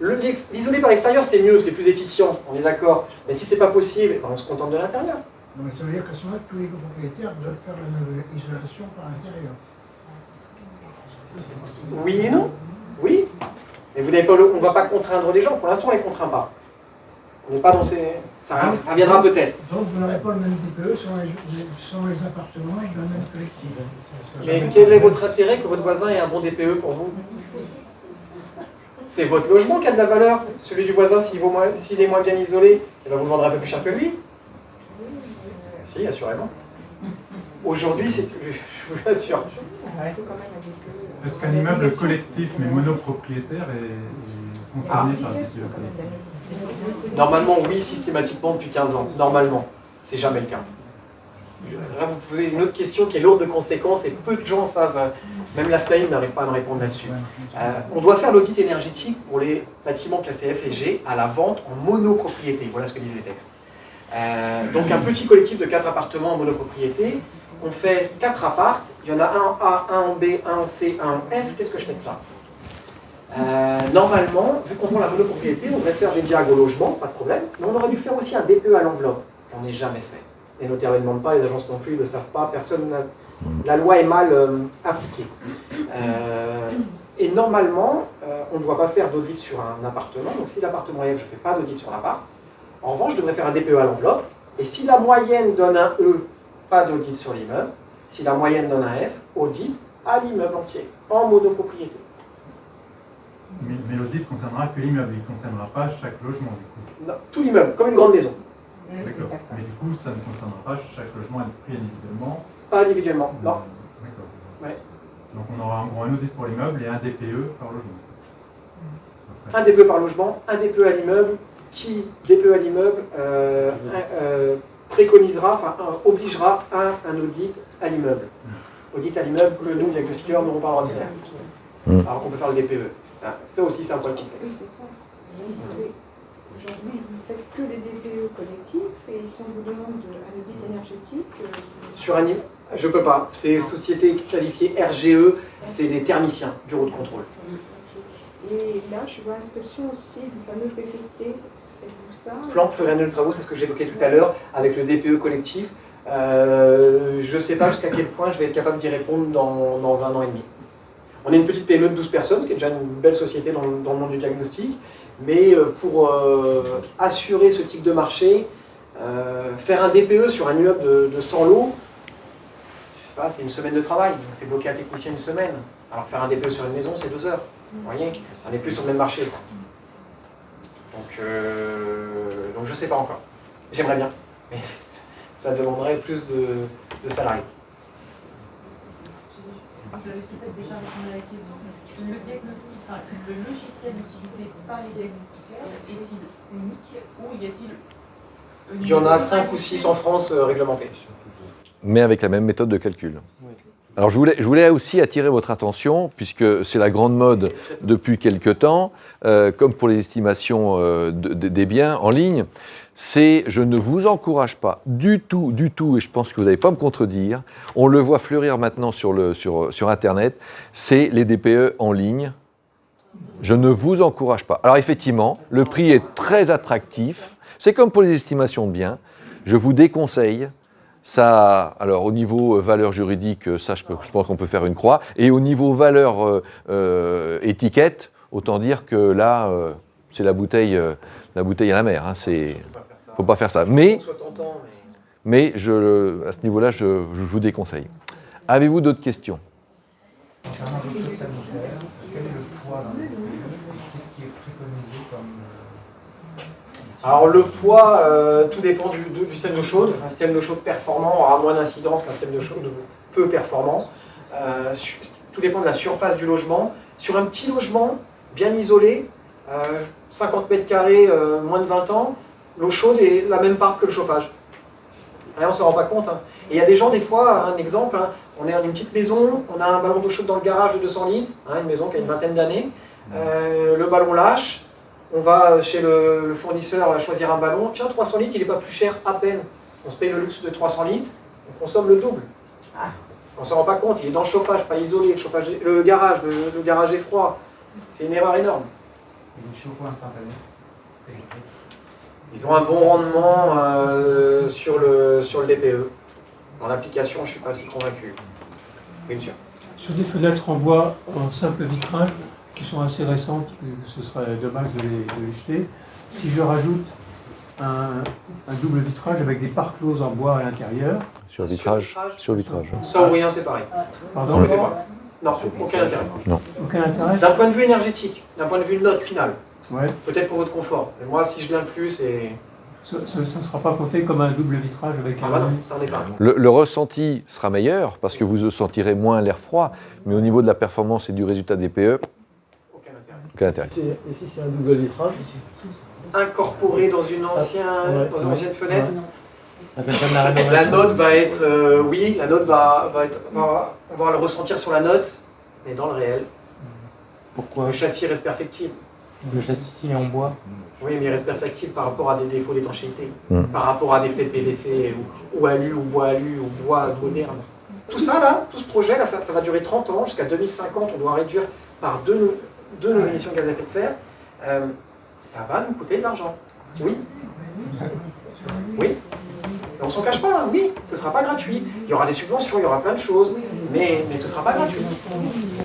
L'isoler par l'extérieur c'est mieux, c'est plus efficient, on est d'accord. Mais si c'est pas possible, ben on se contente de l'intérieur. Ça veut dire qu'à ce moment-là, tous les copropriétaires doivent faire l'isolation par l'intérieur. Oui et non. Oui. Mais vous n'avez pas on ne va pas contraindre les gens. Pour l'instant, on ne les contraint pas. On n'est pas dans ces... Ça viendra peut-être. Donc vous n'aurez pas le même DPE sur les appartements et dans le même collectif. Mais quel est votre intérêt que votre voisin ait un bon DPE pour vous? C'est votre logement qui a de la valeur. Celui du voisin, s'il est moins bien isolé, il va vous le vendre un peu plus cher que lui. Si, assurément. Aujourd'hui, c'est plus, je vous l'assure. Est-ce qu'un immeuble collectif mais monopropriétaire est concerné par le DPE collectif? Normalement, oui, systématiquement depuis 15 ans. Normalement. C'est jamais le cas. Là, vous posez une autre question qui est lourde de conséquences et peu de gens savent, même la FNAIM n'arrive pas à me répondre là-dessus. On doit faire l'audit énergétique pour les bâtiments classés F et G à la vente en monopropriété. Voilà ce que disent les textes. Donc un petit collectif de 4 appartements en monopropriété, on fait 4 apparts, il y en a un A, un en B, un en C, un en F, qu'est-ce que je fais de ça? Normalement, vu qu'on prend la monopropriété, on devrait faire des diags au logement, pas de problème, mais on aurait dû faire aussi un DPE à l'enveloppe. On n'est jamais fait. Les notaires ne le demandent pas, les agences non plus, ils ne le savent pas, personne la loi est mal appliquée. Et normalement, on ne doit pas faire d'audit sur un appartement, donc si l'appartement est F, je ne fais pas d'audit sur l'appart. En revanche, je devrais faire un DPE à l'enveloppe, et si la moyenne donne un E, pas d'audit sur l'immeuble. Si la moyenne donne un F, audit à l'immeuble entier, en monopropriété. Mais l'audit concernera que l'immeuble, il ne concernera pas chaque logement du coup. Non, tout l'immeuble, comme une grande maison. D'accord. Mais du coup, ça ne concernera pas chaque logement pris individuellement. Pas individuellement, non. D'accord. Ouais. Donc on aura en gros un audit pour l'immeuble et un DPE par logement. Un DPE par logement, un DPE à l'immeuble, qui, DPE à l'immeuble, préconisera, enfin obligera à un audit à l'immeuble. Audit à l'immeuble que nous, diagnostiqueurs, n'aurons pas le droit de faire. Alors qu'on peut faire le DPE. Ça aussi, c'est un point de complexe. Aujourd'hui, vous ne faites que les DPE collectifs, et si on vous demande un audit énergétique... Sur un niveau, je ne peux pas. C'est sociétés qualifiées RGE, c'est des thermiciens, bureau de contrôle. Et là, je vois inscription aussi du fameux PPT. Faites-vous ça? Plan pluriannuel de travaux, c'est ce que j'évoquais tout à l'heure, avec le DPE collectif. Je ne sais pas jusqu'à quel point je vais être capable d'y répondre dans 1 an et demi. On est une petite PME de 12 personnes, ce qui est déjà une belle société dans le monde du diagnostic. Mais pour assurer ce type de marché, faire un DPE sur un immeuble de 100 lots, c'est une semaine de travail, donc c'est bloqué à technicien une semaine. Alors faire un DPE sur une maison, c'est 2 heures. Vous voyez, on n'est plus sur le même marché. Donc je ne sais pas encore. J'aimerais bien, mais ça demanderait plus de salariés. Vous avez peut-être déjà répondu à la question. Le diagnostic, enfin, le logiciel utilisé par les diagnostiqueurs est-il unique ou y a-t-il... Il y en a 5 ou 6 en France réglementés. Mais avec la même méthode de calcul. Alors je voulais aussi attirer votre attention, puisque c'est la grande mode depuis quelque temps, comme pour les estimations des biens en ligne, c'est je ne vous encourage pas du tout, et je pense que vous n'allez pas me contredire, on le voit fleurir maintenant sur Internet, c'est les DPE en ligne. Je ne vous encourage pas. Alors effectivement, le prix est très attractif, c'est comme pour les estimations de biens, je vous déconseille. Ça, alors au niveau valeur juridique, ça je pense qu'on peut faire une croix. Et au niveau valeur étiquette, autant dire que là, c'est la bouteille à la mer. Hein, faut pas faire ça. Mais à ce niveau-là, je vous déconseille. Avez-vous d'autres questions? Concernant les choses sanitaires, quel est le poids d'un DPE? Qu'est-ce qui est préconisé comme... Alors le poids, tout dépend du système d'eau chaude. Un système d'eau chaude performant aura moins d'incidence qu'un système d'eau chaude peu performant. Tout dépend de la surface du logement. Sur un petit logement, bien isolé, 50 mètres carrés, moins de 20 ans, l'eau chaude est la même part que le chauffage. Et on ne se rend pas compte. Hein. Et il y a des gens, des fois, un exemple, hein, on est dans une petite maison, on a un ballon d'eau chaude dans le garage de 200 litres, hein, une maison qui a une vingtaine d'années, le ballon lâche, on va chez le fournisseur choisir un ballon, tiens 300 litres il n'est pas plus cher à peine, on se paye le luxe de 300 litres, on consomme le double. On ne se rend pas compte, il est dans le chauffage, pas isolé, le garage est froid, c'est une erreur énorme. Et les chauffe-eau instantanés? Ils ont un bon rendement sur le DPE. Dans l'application, je ne suis pas si convaincu. Oui, monsieur. Sur des fenêtres en bois en simple vitrage, qui sont assez récentes, ce serait dommage de les jeter. Si je rajoute un double vitrage avec des parts closes en bois à l'intérieur. Sur le vitrage. Ça ou rien, c'est pareil. Pardon? Non, aucun intérêt. Non. Aucun intérêt? D'un point de vue énergétique, d'un point de vue note finale. Ouais. Peut-être pour votre confort. Mais moi, si je l'inclus, c'est... Ça ne sera pas compté comme un double vitrage avec un... Ah bah non, ça n'en est pas. Le ressenti sera meilleur, parce que vous sentirez moins l'air froid, mais au niveau de la performance et du résultat DPE, aucun intérêt. Et si c'est un double vitrage? Incorporé dans une ancienne fenêtre, Ça s'appelle comme la rénovation. La note va être, oui, la note va être, on va le ressentir sur la note, mais dans le réel. Pourquoi? Le châssis reste perfectible. Le châssis est en bois. Oui, mais il reste perfectible par rapport à des défauts d'étanchéité, par rapport à des fenêtres PVC ou alu ou bois moderne. Tout ça là, tout ce projet là, ça va durer 30 ans, jusqu'à 2050, on doit réduire par deux nos émissions de gaz à effet de serre. Ça va nous coûter de l'argent. Oui. Oui. Et on ne s'en cache pas, hein. Oui, ce ne sera pas gratuit. Il y aura des subventions, il y aura plein de choses, mais ce ne sera pas gratuit.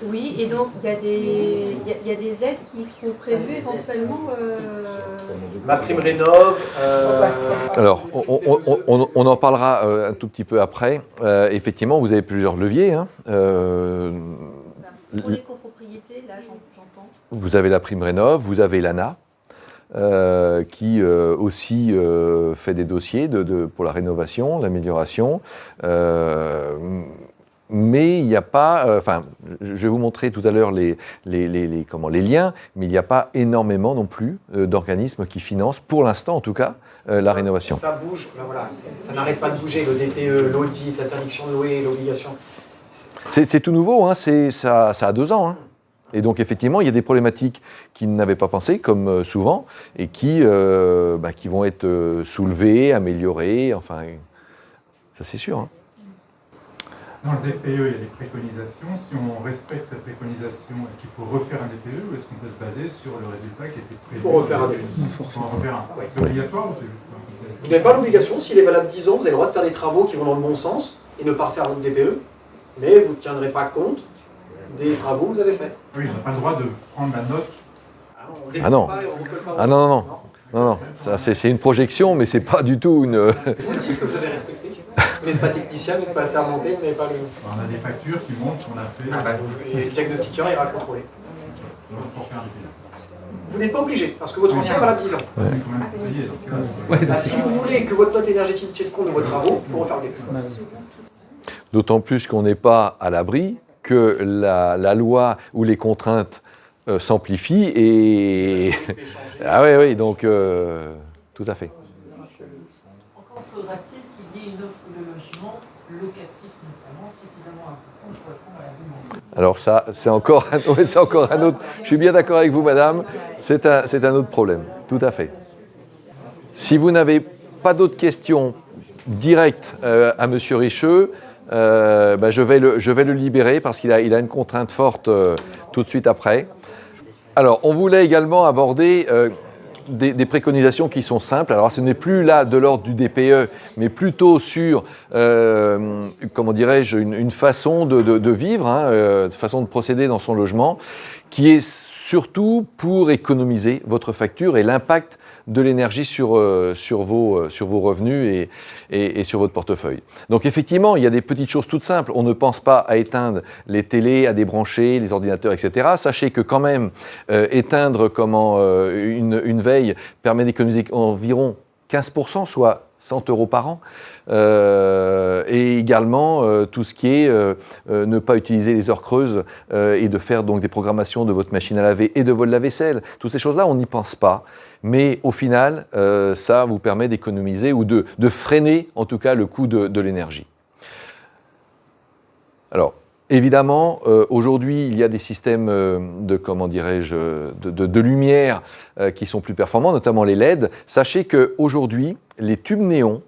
Oui, et donc il y a des aides qui seront prévues éventuellement. Ma prime rénov. Alors, on en parlera un tout petit peu après. Effectivement, vous avez plusieurs leviers. Hein. Pour les copropriétés, là j'entends. Vous avez la prime rénov, vous avez l'ANA. Qui aussi fait des dossiers pour la rénovation, l'amélioration. Mais il n'y a pas, je vais vous montrer tout à l'heure les liens, mais il n'y a pas énormément non plus d'organismes qui financent, pour l'instant en tout cas, la rénovation. Ça bouge, voilà, ça n'arrête pas de bouger, le DPE, l'audit, l'interdiction de louer, l'obligation. C'est tout nouveau, hein, ça a 2 ans. Hein. Et donc, effectivement, il y a des problématiques qui n'avaient pas pensé, comme souvent, et qui vont être soulevées, améliorées, enfin, ça c'est sûr. Hein. Dans le DPE, il y a des préconisations. Si on respecte cette préconisation, est-ce qu'il faut refaire un DPE ou est-ce qu'on peut se baser sur le résultat qui était prévu? Il faut refaire un DPE. Il faut en refaire un. Oui. C'est obligatoire ou c'est juste... Vous n'avez pas l'obligation, s'il est valable 10 ans, vous avez le droit de faire des travaux qui vont dans le bon sens et ne pas refaire votre DPE, mais vous ne tiendrez pas compte des travaux que vous avez faits. Oui, on n'a pas le droit de prendre la note. Ah non. Ah non. Non. Ça, c'est une projection, mais c'est pas du tout une... Vous dites que vous avez respecté. Vous n'êtes pas technicien, vous n'êtes pas assermenté, vous n'avez pas le... On a des factures qui montrent qu'on a fait... Et le diagnostiqueur ira contrôler. Pour faire un DPE. Vous n'êtes pas obligé, parce que votre ancien est valable 10 ans. C'est quand même conseillé dans ce cas-là. Si vous voulez que votre note énergétique tienne compte de vos travaux, il faut refaire le DPE. D'autant plus qu'on n'est pas à l'abri que la loi ou les contraintes s'amplifient et... Ah oui, donc tout à fait. Encore faudra-t-il qu'il y ait une offre de logement locatif notamment suffisamment importante pour répondre à la demande. Alors ça, c'est encore un autre... Je suis bien d'accord avec vous, madame, c'est un autre problème, tout à fait. Si vous n'avez pas d'autres questions directes à M. Richeux, je vais le libérer parce qu'il a une contrainte forte tout de suite après. Alors, on voulait également aborder des préconisations qui sont simples. Alors, ce n'est plus là de l'ordre du DPE, mais plutôt sur, comment dirais-je, une façon de vivre, une façon de procéder dans son logement, qui est surtout pour économiser votre facture et l'impact de l'énergie sur vos revenus et sur votre portefeuille. Donc effectivement, il y a des petites choses toutes simples. On ne pense pas à éteindre les télés, à débrancher les ordinateurs, etc. Sachez que quand même, éteindre une veille permet d'économiser environ 15%, soit 100 € par an. Et également tout ce qui est ne pas utiliser les heures creuses et de faire donc des programmations de votre machine à laver et de votre lave-vaisselle. Toutes ces choses-là, on n'y pense pas. Mais au final, ça vous permet d'économiser ou de freiner en tout cas le coût de l'énergie. Alors, évidemment, aujourd'hui, il y a des systèmes de lumière qui sont plus performants, notamment les LED. Sachez qu'aujourd'hui, les tubes néons,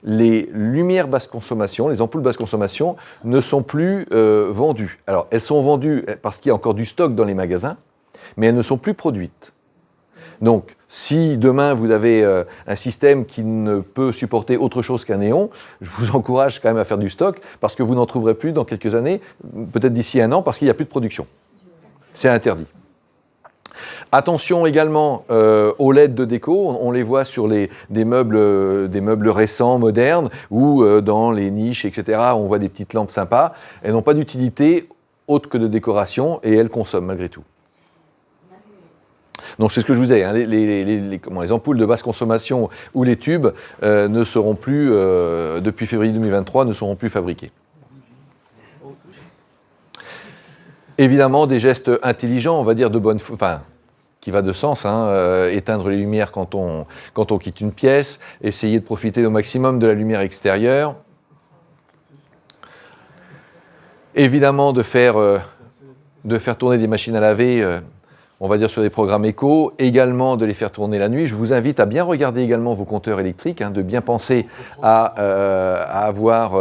les lumières basse consommation, les ampoules basse consommation ne sont plus vendues. Alors, elles sont vendues parce qu'il y a encore du stock dans les magasins, mais elles ne sont plus produites. Donc, si demain vous avez un système qui ne peut supporter autre chose qu'un néon, je vous encourage quand même à faire du stock parce que vous n'en trouverez plus dans quelques années, peut-être d'ici 1 an, parce qu'il n'y a plus de production. C'est interdit. Attention également aux LED de déco, on les voit sur des meubles récents, modernes, ou dans les niches, etc. On voit des petites lampes sympas. Elles n'ont pas d'utilité autre que de décoration et elles consomment malgré tout. Donc c'est ce que je vous ai, hein, les ampoules de basse consommation ou les tubes ne seront plus, depuis février 2023, ne seront plus fabriqués. Évidemment, des gestes intelligents, on va dire de bonne foi, qui va de sens, hein, éteindre les lumières quand on quitte une pièce, essayer de profiter au maximum de la lumière extérieure. Évidemment, de faire tourner des machines à laver, on va dire sur des programmes éco, également de les faire tourner la nuit. Je vous invite à bien regarder également vos compteurs électriques, hein, de bien penser à avoir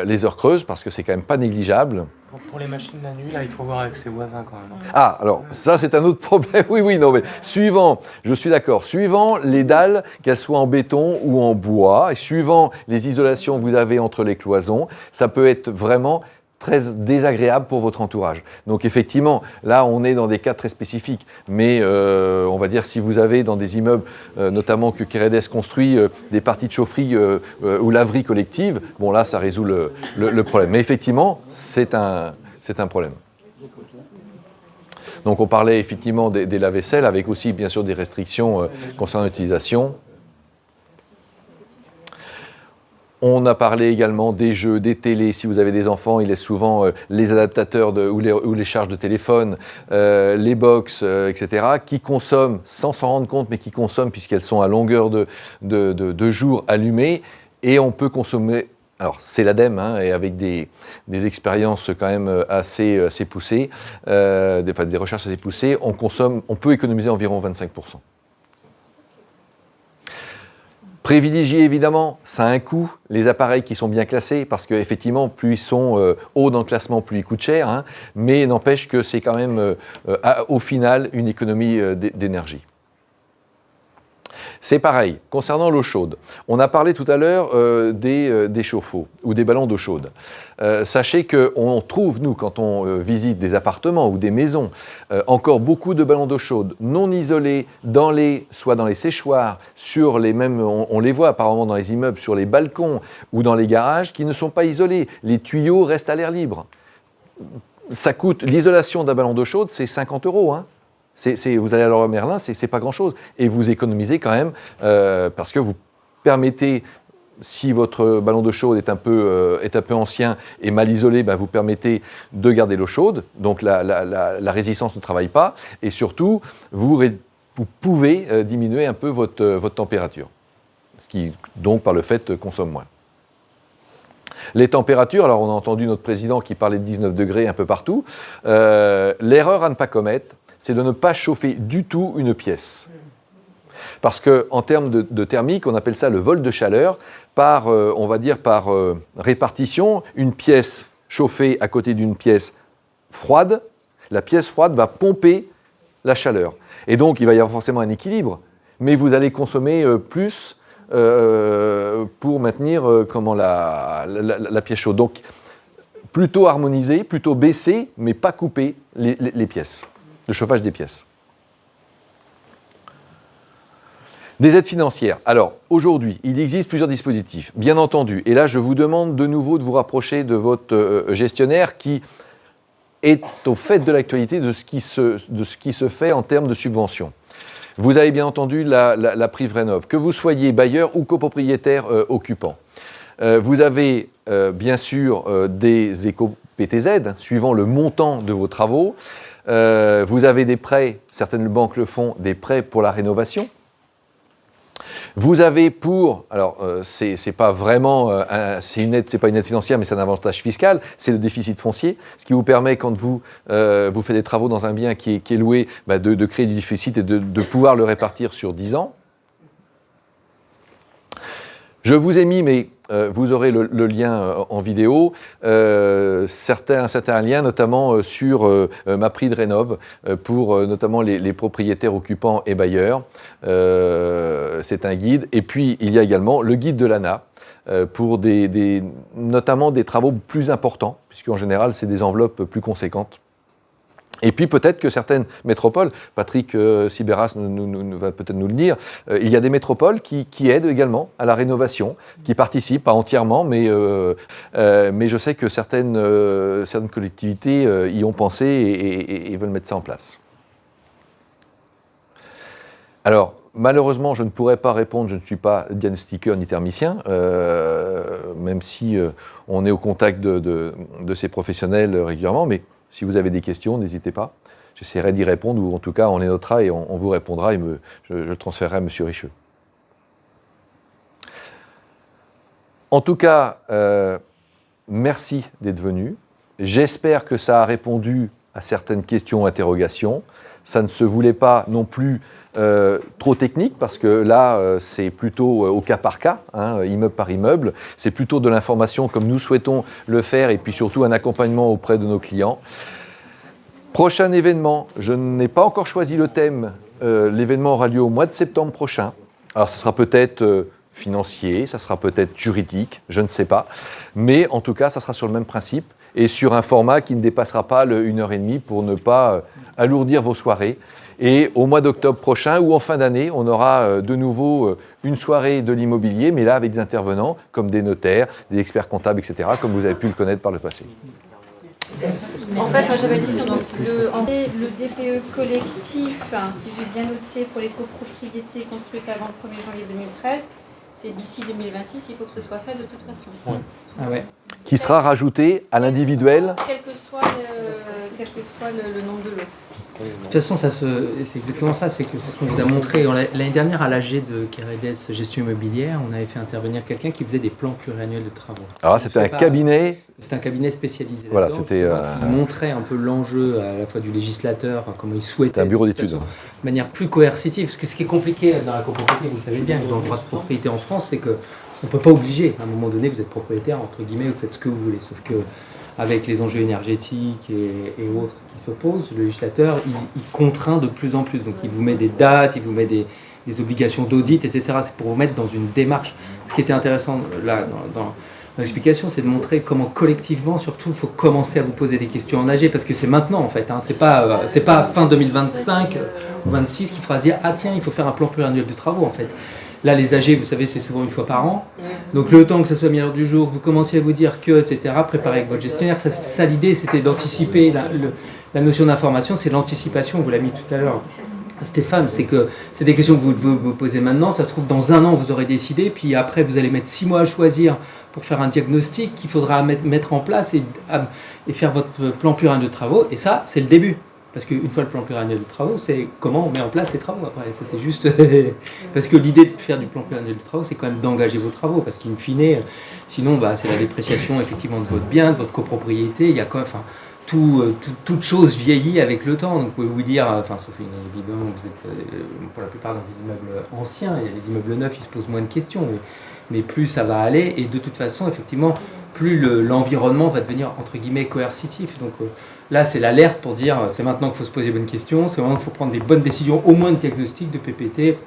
les heures creuses, parce que c'est quand même pas négligeable. Pour les machines la nuit, là, il faut voir avec ses voisins quand même. Ah, alors, ça, c'est un autre problème. Oui, non, mais je suis d'accord, suivant les dalles, qu'elles soient en béton ou en bois, et suivant les isolations que vous avez entre les cloisons, ça peut être vraiment très désagréable pour votre entourage. Donc effectivement, là on est dans des cas très spécifiques, mais on va dire si vous avez dans des immeubles, notamment que Keredes construit, des parties de chaufferie ou laverie collective, bon là ça résout le problème. Mais effectivement, c'est un problème. Donc on parlait effectivement des lave-vaisselle, avec aussi bien sûr des restrictions concernant l'utilisation. On a parlé également des jeux, des télés. Si vous avez des enfants, il laisse souvent les adaptateurs ou les charges de téléphone, les box, etc., qui consomment, sans s'en rendre compte, mais qui consomment puisqu'elles sont à longueur de jour allumées. Et on peut consommer, alors c'est l'ADEME, hein, et avec des expériences quand même assez poussées, des recherches assez poussées, on peut économiser environ 25%. Privilégier évidemment, ça a un coût, les appareils qui sont bien classés, parce qu'effectivement, plus ils sont hauts dans le classement, plus ils coûtent cher, hein, mais n'empêche que c'est quand même, au final, une économie d'énergie. C'est pareil, concernant l'eau chaude. On a parlé tout à l'heure des chauffe-eau ou des ballons d'eau chaude. Sachez qu'on trouve, nous, quand on visite des appartements ou des maisons, encore beaucoup de ballons d'eau chaude non isolés, soit dans les séchoirs, on les voit apparemment dans les immeubles, sur les balcons ou dans les garages, qui ne sont pas isolés. Les tuyaux restent à l'air libre. Ça coûte, l'isolation d'un ballon d'eau chaude, c'est 50 €. Hein. Vous allez à Leroy Merlin, c'est pas grand-chose. Et vous économisez quand même, parce que vous permettez, si votre ballon d'eau chaude est un peu ancien et mal isolé, vous permettez de garder l'eau chaude, donc la résistance ne travaille pas, et surtout, vous pouvez diminuer un peu votre température, ce qui, donc, par le fait, consomme moins. Les températures, alors on a entendu notre président qui parlait de 19 degrés un peu partout. L'erreur à ne pas commettre, c'est de ne pas chauffer du tout une pièce. Parce qu'en termes de thermique, on appelle ça le vol de chaleur, on va dire par répartition, une pièce chauffée à côté d'une pièce froide, la pièce froide va pomper la chaleur. Et donc, il va y avoir forcément un équilibre, mais vous allez consommer plus pour maintenir la pièce chaude. Donc, plutôt harmoniser, plutôt baisser, mais pas couper les pièces. Le chauffage des pièces. Des aides financières. Alors, aujourd'hui, il existe plusieurs dispositifs, bien entendu. Et là, je vous demande de nouveau de vous rapprocher de votre gestionnaire qui est au fait de l'actualité de ce qui se fait en termes de subventions. Vous avez bien entendu la Priv'Rénov', que vous soyez bailleur ou copropriétaire occupant. Vous avez bien sûr des éco-PTZ, suivant le montant de vos travaux. Vous avez des prêts, certaines banques le font, des prêts pour la rénovation. Vous avez c'est pas vraiment, c'est pas une aide financière, mais c'est un avantage fiscal, c'est le déficit foncier, ce qui vous permet, quand vous faites des travaux dans un bien qui est loué, de créer du déficit et de pouvoir le répartir sur 10 ans. Je vous ai mis, mais vous aurez le lien en vidéo, certains liens, notamment sur ma Priv'Rénov', pour notamment les propriétaires occupants et bailleurs. C'est un guide. Et puis, il y a également le guide de l'ANA, pour notamment des travaux plus importants, puisqu'en général, c'est des enveloppes plus conséquentes. Et puis peut-être que certaines métropoles, Patrick Sibéras va peut-être nous le dire, il y a des métropoles qui aident également à la rénovation, qui participent, pas entièrement, mais je sais que certaines collectivités y ont pensé et veulent mettre ça en place. Alors, malheureusement, je ne pourrais pas répondre, je ne suis pas diagnostiqueur ni thermicien, même si on est au contact de ces professionnels régulièrement, mais Si vous avez des questions, n'hésitez pas. J'essaierai d'y répondre, ou en tout cas, on les notera et on vous répondra, et je le transférerai à M. Richeux. En tout cas, merci d'être venu. J'espère que ça a répondu à certaines questions, interrogations. Ça ne se voulait pas non plus trop technique, parce que là, c'est plutôt au cas par cas, hein, immeuble par immeuble. C'est plutôt de l'information comme nous souhaitons le faire, et puis surtout un accompagnement auprès de nos clients. Prochain événement, je n'ai pas encore choisi le thème. L'événement aura lieu au mois de septembre prochain. Alors, ce sera peut-être financier, ça sera peut-être juridique, je ne sais pas. Mais en tout cas, ça sera sur le même principe et sur un format qui ne dépassera pas le 1h30 pour ne pas alourdir vos soirées. Et au mois d'octobre prochain ou en fin d'année, on aura de nouveau une soirée de l'immobilier, mais là avec des intervenants comme des notaires, des experts comptables, etc., comme vous avez pu le connaître par le passé. En fait, moi j'avais une question. Donc, le DPE collectif, si j'ai bien noté, pour les copropriétés construites avant le 1er janvier 2013, c'est d'ici 2026, il faut que ce soit fait de toute façon. Ouais. Ah ouais. Qui sera rajouté à l'individuel. Quel que soit le nombre de lots. De toute façon, c'est exactement ça, c'est que c'est ce qu'on vous a montré. L'année dernière, à l'AG de Keredes Gestion Immobilière, on avait fait intervenir quelqu'un qui faisait des plans pluriannuels de travaux. Alors c'était un cabinet. C'était un cabinet spécialisé. Voilà, c'était. Qui montrait un peu l'enjeu à la fois du législateur, comment il souhaitait. Un bureau d'études. De manière plus coercitive. Parce que ce qui est compliqué dans la copropriété, vous le savez bien, dans le droit de propriété en France, c'est que on ne peut pas obliger. À un moment donné, vous êtes propriétaire, entre guillemets, vous faites ce que vous voulez. Sauf que avec les enjeux énergétiques et autres qui s'opposent, le législateur, il contraint de plus en plus. Donc il vous met des dates, il vous met des obligations d'audit, etc. C'est pour vous mettre dans une démarche. Ce qui était intéressant là, dans l'explication, c'est de montrer comment collectivement, surtout, il faut commencer à vous poser des questions en AG, parce que c'est maintenant en fait. C'est pas fin 2025 ou 26 qu'il faudra se dire « Ah tiens, il faut faire un plan pluriannuel de travaux » en fait. Là, les AG, vous savez, c'est souvent une fois par an. Donc, le temps que ça soit mis à l'heure du jour, vous commenciez à vous dire que, etc., préparer avec votre gestionnaire. Ça l'idée, c'était d'anticiper. La notion d'information, c'est l'anticipation. On vous l'a mis tout à l'heure, Stéphane. C'est que c'est des questions que vous devez vous poser maintenant. Ça se trouve, dans un an, vous aurez décidé. Puis après, vous allez mettre 6 mois à choisir pour faire un diagnostic qu'il faudra mettre en place et faire votre plan pluriannuel de travaux. Et ça, c'est le début. Parce qu'une fois le plan pluriannuel de travaux, c'est comment on met en place les travaux après. Ça, c'est juste parce que l'idée de faire du plan pluriannuel de travaux, c'est quand même d'engager vos travaux, parce qu'in fine, sinon, c'est la dépréciation effectivement de votre bien, de votre copropriété. Il y a quand même, toute chose vieillit avec le temps. Donc vous pouvez vous dire, sauf évidemment, vous êtes pour la plupart dans des immeubles anciens, et les immeubles neufs, ils se posent moins de questions, mais plus ça va aller, et de toute façon, effectivement, plus l'environnement va devenir entre guillemets coercitif. Donc là, c'est l'alerte pour dire c'est maintenant qu'il faut se poser les bonnes questions, c'est maintenant qu'il faut prendre des bonnes décisions, au moins de diagnostic, de PPT,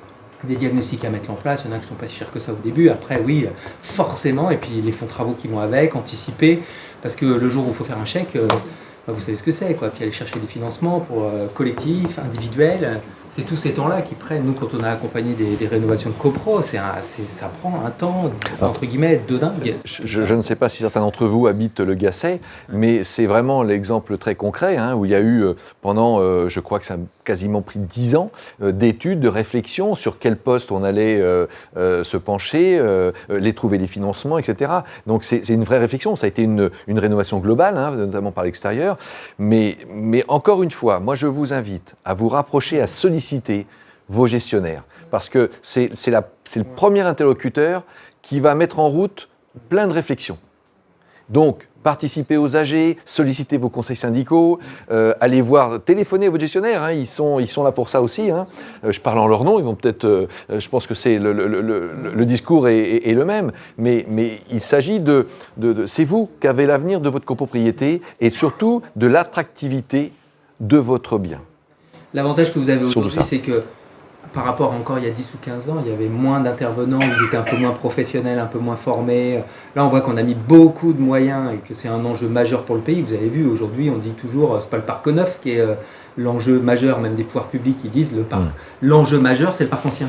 des diagnostics à mettre en place. Il y en a qui ne sont pas si chers que ça au début. Après, oui, forcément, et puis les fonds de travaux qui vont avec, anticiper, parce que le jour où il faut faire un chèque, vous savez ce que c'est, quoi. Puis aller chercher des financements pour collectifs, individuels. C'est tous ces temps-là qui prennent. Nous, quand on a accompagné des rénovations de copro, ça prend un temps, entre guillemets, de dingue. Je ne sais pas si certains d'entre vous habitent le Gasset, mais c'est vraiment l'exemple très concret, où il y a eu pendant, je crois que ça a quasiment pris 10 ans, d'études, de réflexion sur quel poste on allait se pencher, trouver les financements, etc. Donc c'est une vraie réflexion. Ça a été une rénovation globale, notamment par l'extérieur. Mais encore une fois, moi je vous invite à vous rapprocher, à solliciter vos gestionnaires, parce que c'est le premier interlocuteur qui va mettre en route plein de réflexions. Donc, participez aux AG, sollicitez vos conseils syndicaux, allez voir, téléphonez à vos gestionnaires, ils sont là pour ça aussi. Je parle en leur nom, ils vont peut-être, je pense que c'est le discours est le même, mais il s'agit c'est vous qui avez l'avenir de votre copropriété et surtout de l'attractivité de votre bien. L'avantage que vous avez aujourd'hui, c'est que par rapport à encore il y a 10 ou 15 ans, il y avait moins d'intervenants, ils étaient un peu moins professionnels, un peu moins formés. Là, on voit qu'on a mis beaucoup de moyens et que c'est un enjeu majeur pour le pays. Vous avez vu, aujourd'hui, on dit toujours, c'est pas le parc neuf qui est l'enjeu majeur, même des pouvoirs publics, ils disent le parc. L'enjeu majeur, c'est le parc ancien.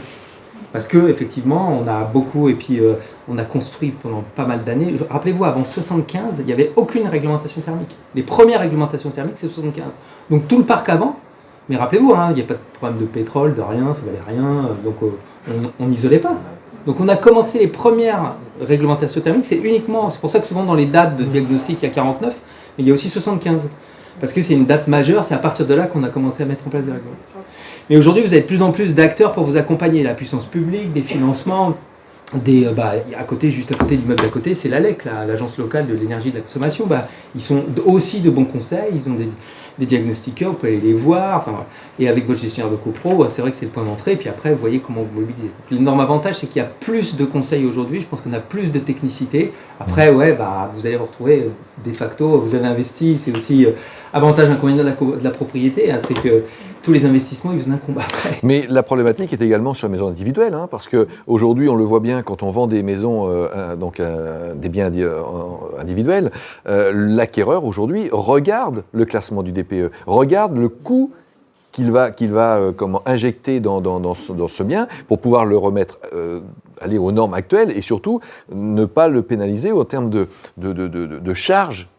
Parce que effectivement, on a beaucoup, et puis on a construit pendant pas mal d'années. Rappelez-vous, avant 75, il n'y avait aucune réglementation thermique. Les premières réglementations thermiques, c'est 75. Donc tout le parc avant. Mais rappelez-vous, il n'y a pas de problème de pétrole, de rien, ça valait rien, donc on n'isolait pas. Donc on a commencé les premières réglementations thermiques, c'est pour ça que souvent dans les dates de diagnostic, il y a 49, mais il y a aussi 75. Parce que c'est une date majeure, c'est à partir de là qu'on a commencé à mettre en place des réglementations. Mais aujourd'hui, vous avez de plus en plus d'acteurs pour vous accompagner, la puissance publique, des financements, à côté, juste à côté de l'immeuble d'à côté, c'est l'ALEC, l'Agence locale de l'énergie et de la consommation. Ils sont aussi de bons conseils, ils ont des diagnostiqueurs, vous pouvez aller les voir. Enfin, voilà. Et avec votre gestionnaire de copro, c'est vrai que c'est le point d'entrée. Et puis après, vous voyez comment vous mobilisez. L'énorme avantage, c'est qu'il y a plus de conseils aujourd'hui. Je pense qu'on a plus de technicité. Après, vous allez vous retrouver de facto, vous avez investi. C'est aussi avantage, inconvénient de la propriété. Hein, c'est que tous les investissements, ils vous incombent après. Mais la problématique est également sur les maisons individuelles, hein, parce qu'aujourd'hui, on le voit bien quand on vend des maisons, des biens individuels, l'acquéreur aujourd'hui regarde le classement du DPE, regarde le coût qu'il va injecter dans ce bien pour pouvoir le remettre aller aux normes actuelles et surtout ne pas le pénaliser en termes de charges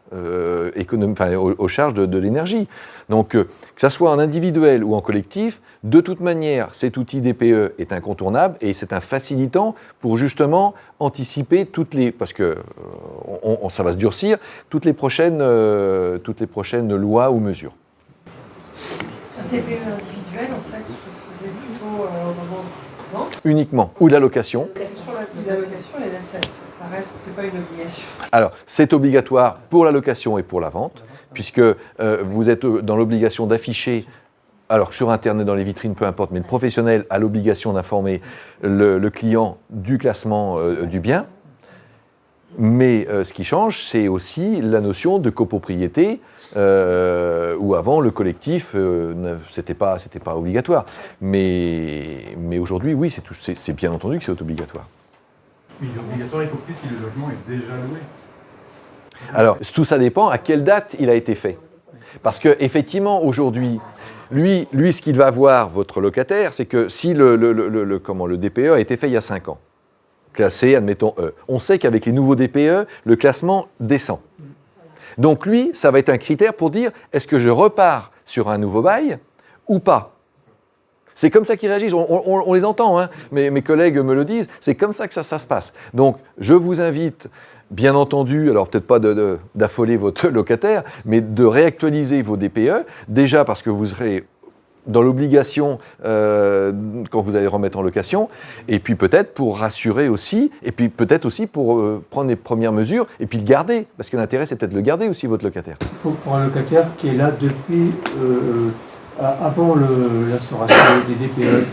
aux charges de l'énergie. Donc, que ça soit en individuel ou en collectif, de toute manière, cet outil DPE est incontournable et c'est un facilitant pour justement anticiper parce que ça va se durcir, toutes les prochaines lois ou mesures. Un DPE individuel, en fait, vous êtes plutôt au moment de vente. Uniquement. Ou de la location. Sur la location, et là, ça reste, c'est pas une obligation. Alors, c'est obligatoire pour la location et pour la vente, puisque vous êtes dans l'obligation d'afficher, alors sur Internet, dans les vitrines, peu importe, mais le professionnel a l'obligation d'informer le client du classement du bien. Mais ce qui change, c'est aussi la notion de copropriété, où avant, le collectif, c'était pas obligatoire. Mais aujourd'hui, oui, c'est bien entendu que c'est obligatoire. Oui, il est obligatoire, y compris si le logement est déjà loué. Alors, tout ça dépend à quelle date il a été fait. Parce qu'effectivement, aujourd'hui, lui, ce qu'il va voir, votre locataire, c'est que si le DPE a été fait il y a 5 ans, classé, admettons E, on sait qu'avec les nouveaux DPE, le classement descend. Donc lui, ça va être un critère pour dire, est-ce que je repars sur un nouveau bail ou pas ? C'est comme ça qu'ils réagissent, on les entend, hein. Mes collègues me le disent, c'est comme ça que ça se passe. Donc je vous invite, bien entendu, alors peut-être pas d'affoler votre locataire, mais de réactualiser vos DPE, déjà parce que vous serez dans l'obligation quand vous allez remettre en location, et puis peut-être pour rassurer aussi, et puis peut-être aussi pour prendre les premières mesures, et puis le garder, parce que l'intérêt c'est peut-être de le garder aussi, votre locataire. Pour un locataire qui est là depuis avant l'instauration des DPE,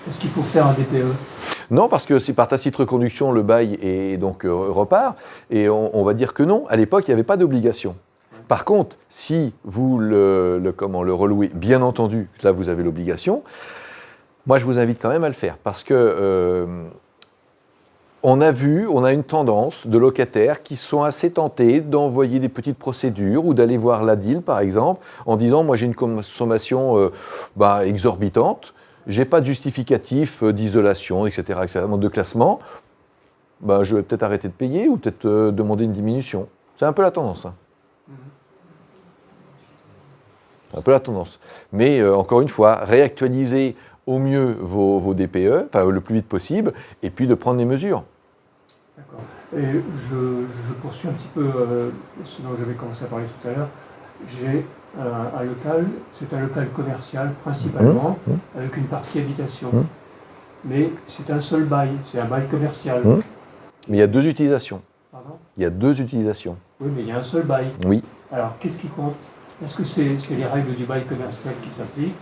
est-ce qu'il faut faire un DPE ? Non, parce que si par tacite reconduction, le bail est donc repart, et on va dire que non, à l'époque, il n'y avait pas d'obligation. Par contre, si vous le relouez, bien entendu, là vous avez l'obligation, moi je vous invite quand même à le faire, parce que on a une tendance de locataires qui sont assez tentés d'envoyer des petites procédures ou d'aller voir l'ADIL, par exemple, en disant « moi j'ai une consommation exorbitante, j'ai pas de justificatif d'isolation, etc., de classement, je vais peut-être arrêter de payer ou peut-être demander une diminution ». C'est un peu la tendance. Hein. C'est un peu la tendance. Mais encore une fois, réactualiser au mieux vos DPE, le plus vite possible, et puis de prendre les mesures. D'accord. Et je poursuis un petit peu ce dont j'avais commencé à parler tout à l'heure. J'ai un local, c'est un local commercial principalement, avec une partie habitation. Mais c'est un seul bail, c'est un bail commercial. Mais il y a 2 utilisations. Pardon ? Il y a 2 utilisations. Oui, mais il y a un seul bail. Oui. Alors, qu'est-ce qui compte ? Est-ce que c'est les règles du bail commercial qui s'appliquent ?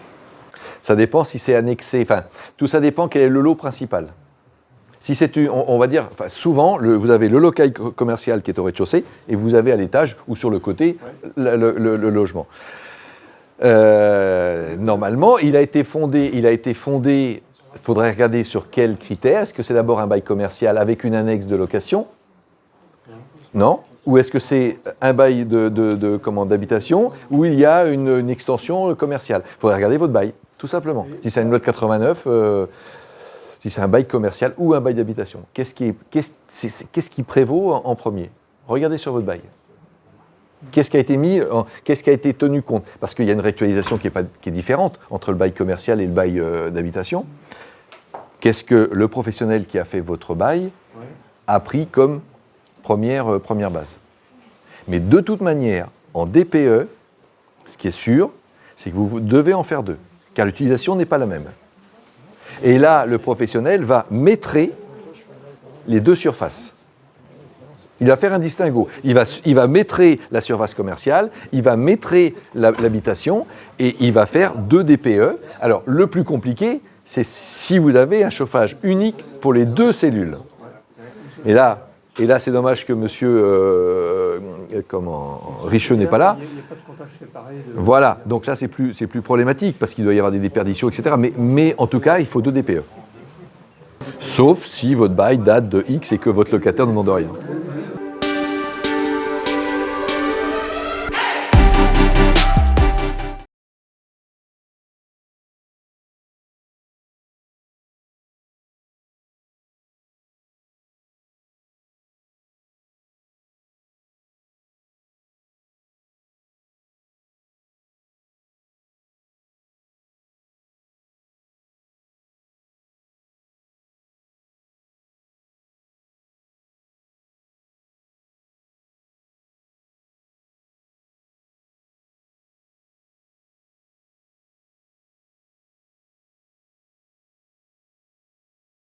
Ça dépend si c'est annexé, tout ça dépend quel est le lot principal. Si c'est, on va dire, souvent, vous avez le local commercial qui est au rez-de-chaussée et vous avez à l'étage ou sur le côté le logement. Normalement, il a été fondé, il faudrait regarder sur quels critères. Est-ce que c'est d'abord un bail commercial avec une annexe de location ? Non ? Ou est-ce que c'est un bail d'habitation où il y a une extension commerciale ? Il faudrait regarder votre bail, tout simplement. Si c'est une loi de 89, si c'est un bail commercial ou un bail d'habitation. Qu'est-ce qui prévaut en premier ? Regardez sur votre bail. Qu'est-ce qui a été tenu compte ? Parce qu'il y a une réactualisation qui est différente entre le bail commercial et le bail d'habitation. Qu'est-ce que le professionnel qui a fait votre bail a pris comme première base. Mais de toute manière, en DPE, ce qui est sûr, c'est que vous devez en faire 2, car l'utilisation n'est pas la même. Et là, le professionnel va métrer les 2 surfaces. Il va faire un distinguo. Il va métrer la surface commerciale, il va métrer l'habitation, et il va faire 2 DPE. Alors, le plus compliqué, c'est si vous avez un chauffage unique pour les 2 cellules. Et là c'est dommage que monsieur Richeux n'est pas là. Voilà, donc là c'est plus problématique, parce qu'il doit y avoir des déperditions, etc. Mais en tout cas, il faut 2 DPE. Sauf si votre bail date de X et que votre locataire ne demande rien.